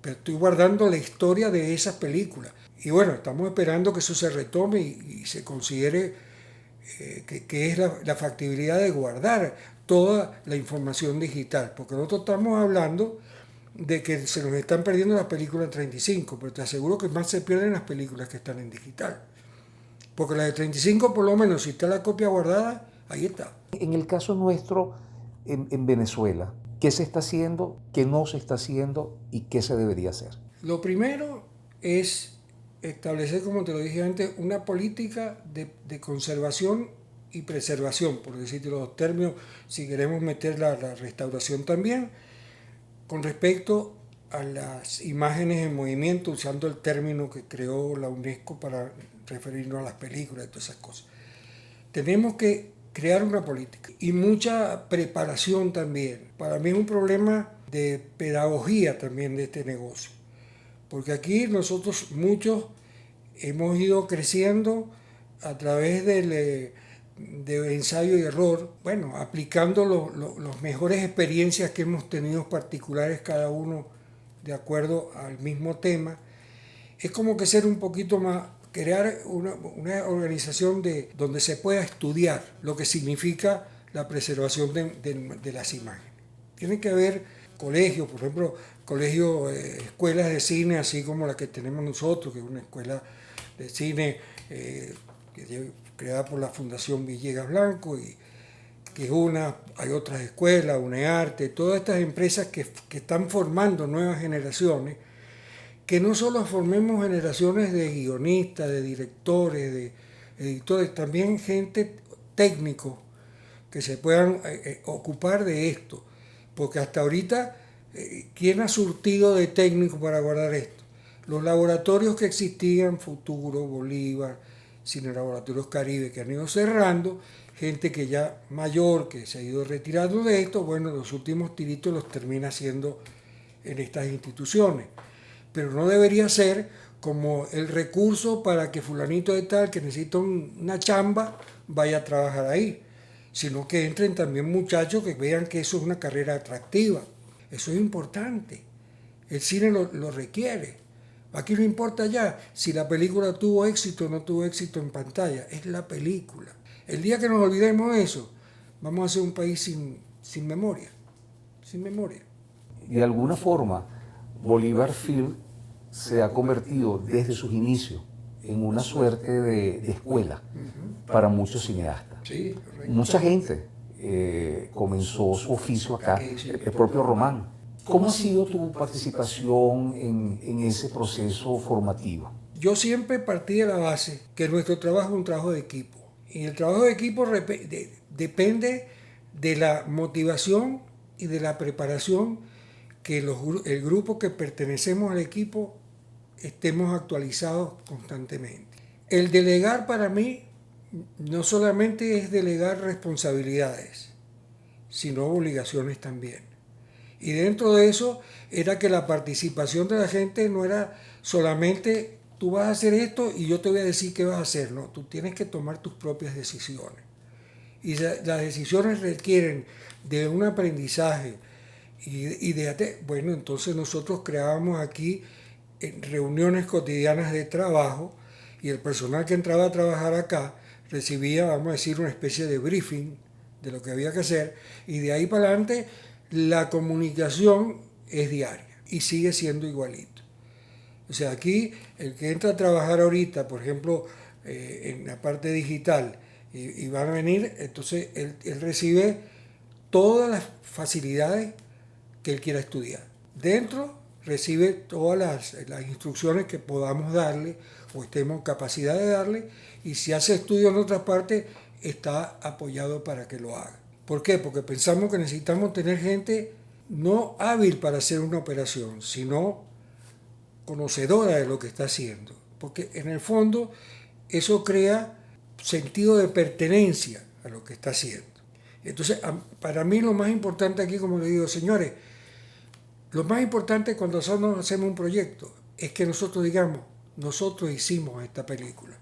Speaker 1: Pero estoy guardando la historia de esas películas. Y bueno, estamos esperando que eso se retome y se considere que es la factibilidad de guardar toda la información digital. Porque nosotros estamos hablando de que se nos están perdiendo las películas en 35, pero te aseguro que más se pierden las películas que están en digital. Porque las de 35, por lo menos, si está la copia guardada, ahí está.
Speaker 3: En el caso nuestro, en Venezuela, ¿qué se está haciendo, qué no se está haciendo y qué se debería hacer?
Speaker 1: Lo primero es establecer, como te lo dije antes, una política de conservación y preservación, por decirte los términos, si queremos meter la restauración también, con respecto a las imágenes en movimiento, usando el término que creó la UNESCO para referirnos a las películas y todas esas cosas. Tenemos que crear una política y mucha preparación también. Para mí es un problema de pedagogía también de este negocio, porque aquí nosotros muchos hemos ido creciendo a través de ensayo y error, bueno, aplicando las mejores experiencias que hemos tenido particulares cada uno de acuerdo al mismo tema. Es como que ser un poquito más, crear una organización donde se pueda estudiar lo que significa la preservación de las imágenes. Tiene que haber colegios, por ejemplo, colegios, escuelas de cine, así como la que tenemos nosotros, que es una escuela de cine creada por la Fundación Villegas Blanco, y que hay otras escuelas, UNEARTE, todas estas empresas que están formando nuevas generaciones, que no solo formemos generaciones de guionistas, de directores, de editores, también gente técnico que se puedan ocupar de esto, porque hasta ahorita, ¿quién ha surtido de técnico para guardar esto? Los laboratorios que existían, Futuro, Bolívar, Cine Laboratorios Caribe, que han ido cerrando, gente que ya mayor, que se ha ido retirando de esto, bueno, los últimos tiritos los termina haciendo en estas instituciones. Pero no debería ser como el recurso para que fulanito de tal, que necesita una chamba, vaya a trabajar ahí, sino que entren también muchachos que vean que eso es una carrera atractiva. Eso es importante. El cine lo requiere. Aquí no importa ya si la película tuvo éxito o no tuvo éxito en pantalla, es la película. El día que nos olvidemos de eso, vamos a ser un país sin memoria, sin memoria.
Speaker 3: De alguna forma, Bolívar Film se ha convertido desde sus inicios en una suerte de escuela para muchos cineastas.
Speaker 1: Sí, correcto.
Speaker 3: Mucha gente comenzó su oficio acá, el propio Román. ¿Cómo ha sido tu participación en ese proceso formativo?
Speaker 1: Yo siempre partí de la base que nuestro trabajo es un trabajo de equipo. Y el trabajo de equipo depende de la motivación y de la preparación que el grupo que pertenecemos al equipo estemos actualizados constantemente. El delegar para mí no solamente es delegar responsabilidades, sino obligaciones también. Y dentro de eso era que la participación de la gente no era solamente tú vas a hacer esto y yo te voy a decir qué vas a hacer, no, tú tienes que tomar tus propias decisiones. Y las decisiones requieren de un aprendizaje bueno, entonces nosotros creábamos aquí reuniones cotidianas de trabajo y el personal que entraba a trabajar acá recibía, vamos a decir, una especie de briefing de lo que había que hacer, y de ahí para adelante la comunicación es diaria y sigue siendo igualito. O sea, aquí el que entra a trabajar ahorita, por ejemplo, en la parte digital, y van a venir, entonces él recibe todas las facilidades que él quiera estudiar. Dentro recibe todas las instrucciones que podamos darle o estemos en capacidad de darle, y si hace estudio en otras partes, está apoyado para que lo haga. ¿Por qué? Porque pensamos que necesitamos tener gente no hábil para hacer una operación, sino conocedora de lo que está haciendo. Porque en el fondo eso crea sentido de pertenencia a lo que está haciendo. Entonces, para mí lo más importante aquí, como le digo, señores, lo más importante cuando nosotros hacemos un proyecto es que nosotros digamos, nosotros hicimos esta película.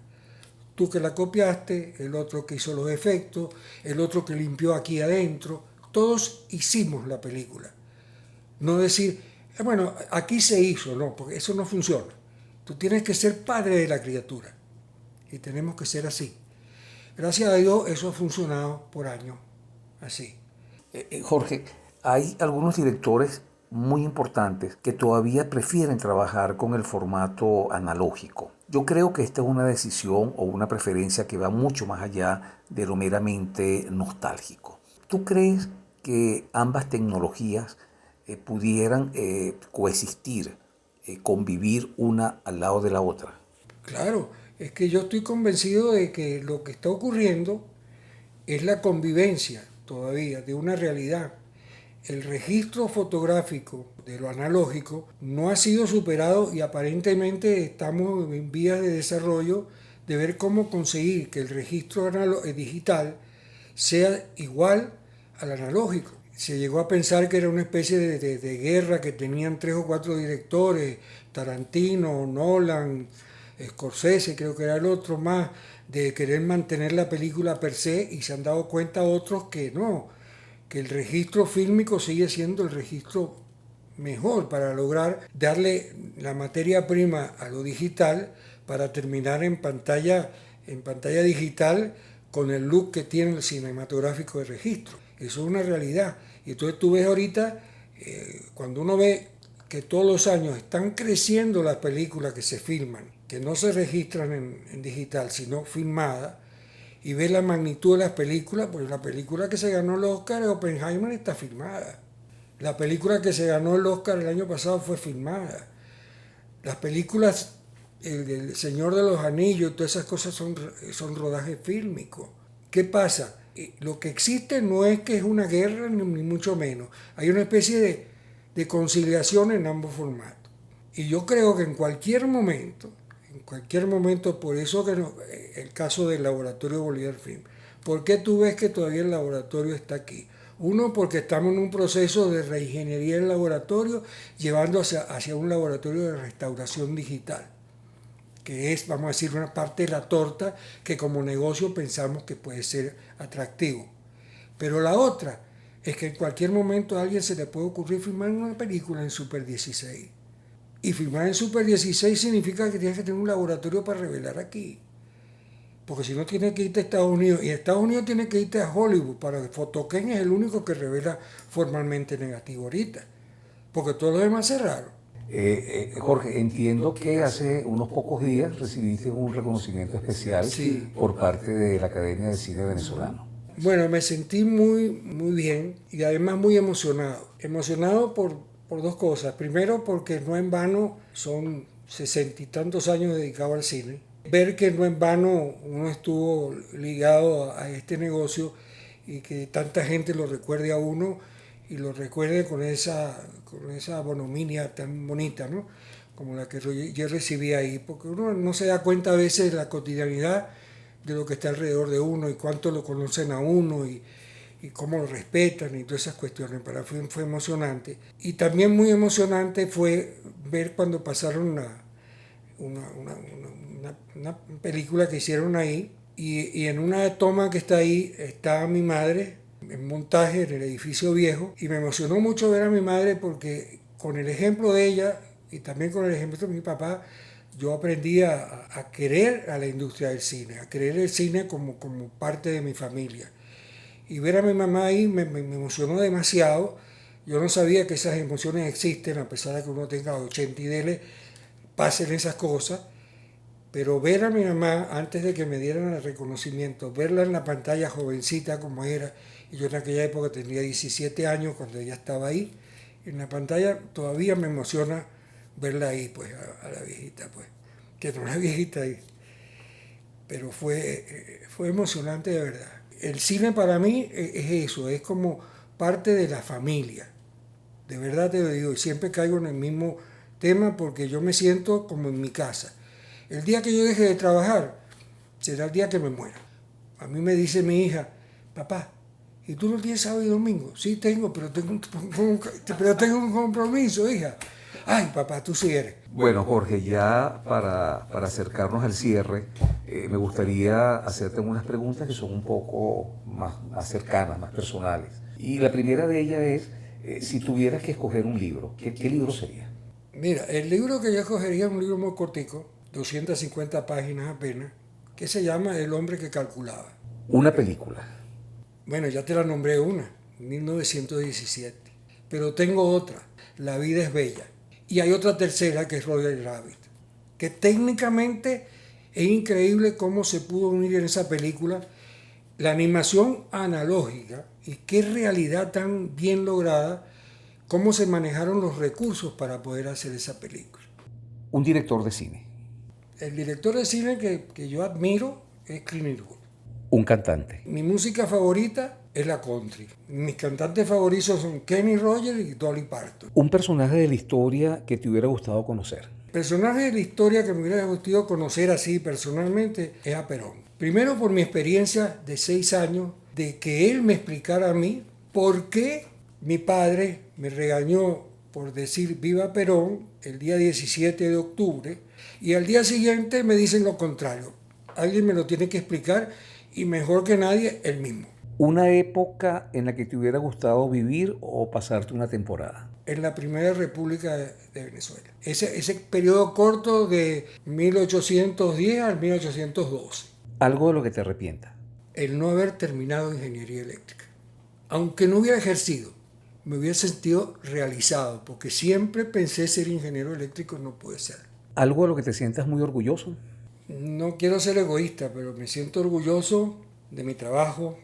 Speaker 1: Tú que la copiaste, el otro que hizo los efectos, el otro que limpió aquí adentro, todos hicimos la película. No decir, bueno, aquí se hizo, no, porque eso no funciona. Tú tienes que ser padre de la criatura y tenemos que ser así. Gracias a Dios eso ha funcionado por años, así.
Speaker 3: Jorge, hay algunos directores muy importantes que todavía prefieren trabajar con el formato analógico. Yo creo que esta es una decisión o una preferencia que va mucho más allá de lo meramente nostálgico. ¿Tú crees que ambas tecnologías pudieran coexistir, convivir una al lado de la otra?
Speaker 1: Claro, es que yo estoy convencido de que lo que está ocurriendo es la convivencia todavía de una realidad. El registro fotográfico de lo analógico no ha sido superado y aparentemente estamos en vías de desarrollo de ver cómo conseguir que el registro digital sea igual al analógico. Se llegó a pensar que era una especie de guerra que tenían 3 o 4 directores, Tarantino, Nolan, Scorsese, creo que era el otro más, de querer mantener la película per se, y se han dado cuenta otros que no, que el registro fílmico sigue siendo el registro mejor para lograr darle la materia prima a lo digital para terminar en pantalla digital con el look que tiene el cinematográfico de registro. Eso es una realidad. Y entonces tú ves ahorita, cuando uno ve que todos los años están creciendo las películas que se filman, que no se registran en digital, sino filmadas, y ves la magnitud de las películas, pues la película que se ganó el Oscar, Oppenheimer, está filmada. La película que se ganó el Oscar el año pasado fue filmada. Las películas, El Señor de los Anillos, todas esas cosas son rodajes fílmicos. ¿Qué pasa? Lo que existe no es que es una guerra, ni mucho menos. Hay una especie de conciliación en ambos formatos. Y yo creo que en cualquier momento, por eso que el caso del laboratorio Bolívar Film, ¿por qué tú ves que todavía el laboratorio está aquí? Uno, porque estamos en un proceso de reingeniería del laboratorio, llevando hacia un laboratorio de restauración digital, que es, vamos a decir, una parte de la torta que como negocio pensamos que puede ser atractivo. Pero la otra es que en cualquier momento a alguien se le puede ocurrir filmar una película en Super 16. Y filmar en Super 16 significa que tienes que tener un laboratorio para revelar aquí. Porque si no, tienes que irte a Estados Unidos. Y a Estados Unidos tienes que irte a Hollywood. Para que Fotoken es el único que revela formalmente negativo ahorita. Porque todos los demás cerraron.
Speaker 3: Jorge, entiendo que hace unos pocos días recibiste un reconocimiento especial
Speaker 1: Sí.
Speaker 3: por parte de la Academia de Cine Venezolano.
Speaker 1: Bueno, me sentí muy bien y además muy emocionado. Emocionado por 2 cosas. Primero, porque no en vano son 60 y tantos años dedicados al cine. Ver que no en vano uno estuvo ligado a este negocio y que tanta gente lo recuerde a uno y lo recuerde con esa bonominia tan bonita, ¿no? Como la que yo recibí ahí, porque uno no se da cuenta a veces de la cotidianidad de lo que está alrededor de uno y cuánto lo conocen a uno y cómo lo respetan y todas esas cuestiones. Para mí fue emocionante. Y también muy emocionante fue ver cuando pasaron una película que hicieron ahí y en una toma que está ahí está mi madre en montaje en el edificio viejo y me emocionó mucho ver a mi madre porque con el ejemplo de ella y también con el ejemplo de mi papá yo aprendí a querer a la industria del cine, a querer el cine como parte de mi familia. Y ver a mi mamá ahí me emocionó demasiado. Yo no sabía que esas emociones existen, a pesar de que uno tenga 80 y dele, pasen esas cosas. Pero ver a mi mamá, antes de que me dieran el reconocimiento, verla en la pantalla jovencita como era, y yo en aquella época tenía 17 años cuando ella estaba ahí, en la pantalla todavía me emociona verla ahí, pues, a la viejita, pues, que no era viejita ahí. Pero fue emocionante de verdad. El cine para mí es eso, es como parte de la familia. De verdad te lo digo, y siempre caigo en el mismo tema porque yo me siento como en mi casa. El día que yo deje de trabajar será el día que me muera. A mí me dice mi hija, papá, ¿y tú no tienes sábado y domingo? Sí tengo, pero tengo un compromiso, hija. Ay, papá, tú sí eres.
Speaker 3: Bueno, Jorge, ya para acercarnos al cierre, me gustaría hacerte unas preguntas que son un poco más cercanas, más personales. Y la primera de ellas es, si tuvieras que escoger un libro, ¿qué libro sería?
Speaker 1: Mira, el libro que yo escogería es un libro muy cortico, 250 páginas apenas, que se llama El hombre que calculaba.
Speaker 3: Una película.
Speaker 1: Bueno, ya te la nombré una, 1917. Pero tengo otra, La vida es bella. Y hay otra tercera que es Roger Rabbit. Que técnicamente es increíble cómo se pudo unir en esa película la animación analógica y qué realidad tan bien lograda, cómo se manejaron los recursos para poder hacer esa película.
Speaker 3: Un director de cine.
Speaker 1: El director de cine que yo admiro es Clint Eastwood.
Speaker 3: Un cantante.
Speaker 1: Mi música favorita es la country. Mis cantantes favoritos son Kenny Rogers y Dolly Parton.
Speaker 3: Un personaje de la historia que te hubiera gustado conocer.
Speaker 1: Personaje de la historia que me hubiera gustado conocer así personalmente es a Perón. Primero por mi experiencia de 6 años, de que él me explicara a mí por qué mi padre me regañó por decir viva Perón el día 17 de octubre y al día siguiente me dicen lo contrario. Alguien me lo tiene que explicar y mejor que nadie, él mismo.
Speaker 3: Una época en la que te hubiera gustado vivir o pasarte una temporada.
Speaker 1: En la primera república de Venezuela. Ese periodo corto de 1810 al 1812.
Speaker 3: Algo de lo que te arrepientas.
Speaker 1: El no haber terminado ingeniería eléctrica. Aunque no hubiera ejercido, me hubiera sentido realizado, porque siempre pensé ser ingeniero eléctrico, no pude ser.
Speaker 3: Algo de lo que te sientas muy orgulloso.
Speaker 1: No quiero ser egoísta, pero me siento orgulloso de mi trabajo,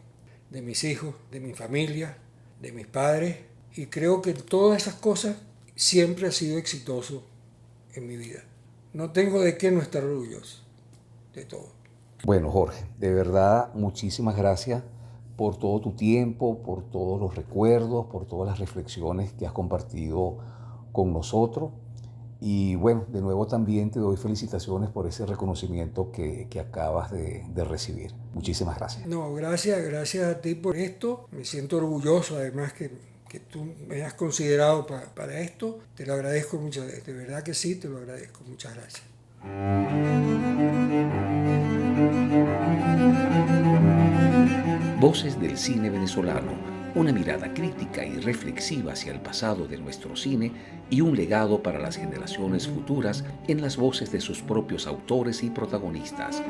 Speaker 1: de mis hijos, de mi familia, de mis padres, y creo que en todas esas cosas siempre he sido exitoso en mi vida. No tengo de qué no estar orgulloso de todo.
Speaker 3: Bueno, Jorge, de verdad, muchísimas gracias por todo tu tiempo, por todos los recuerdos, por todas las reflexiones que has compartido con nosotros. Y bueno, de nuevo también te doy felicitaciones por ese reconocimiento que acabas de recibir. Muchísimas gracias.
Speaker 1: No, gracias a ti por esto. Me siento orgulloso, además que tú me has considerado para esto. Te lo agradezco mucho, de verdad que sí, te lo agradezco. Muchas gracias.
Speaker 2: Voces del cine venezolano, una mirada crítica y reflexiva hacia el pasado de nuestro cine y un legado para las generaciones futuras en las voces de sus propios autores y protagonistas.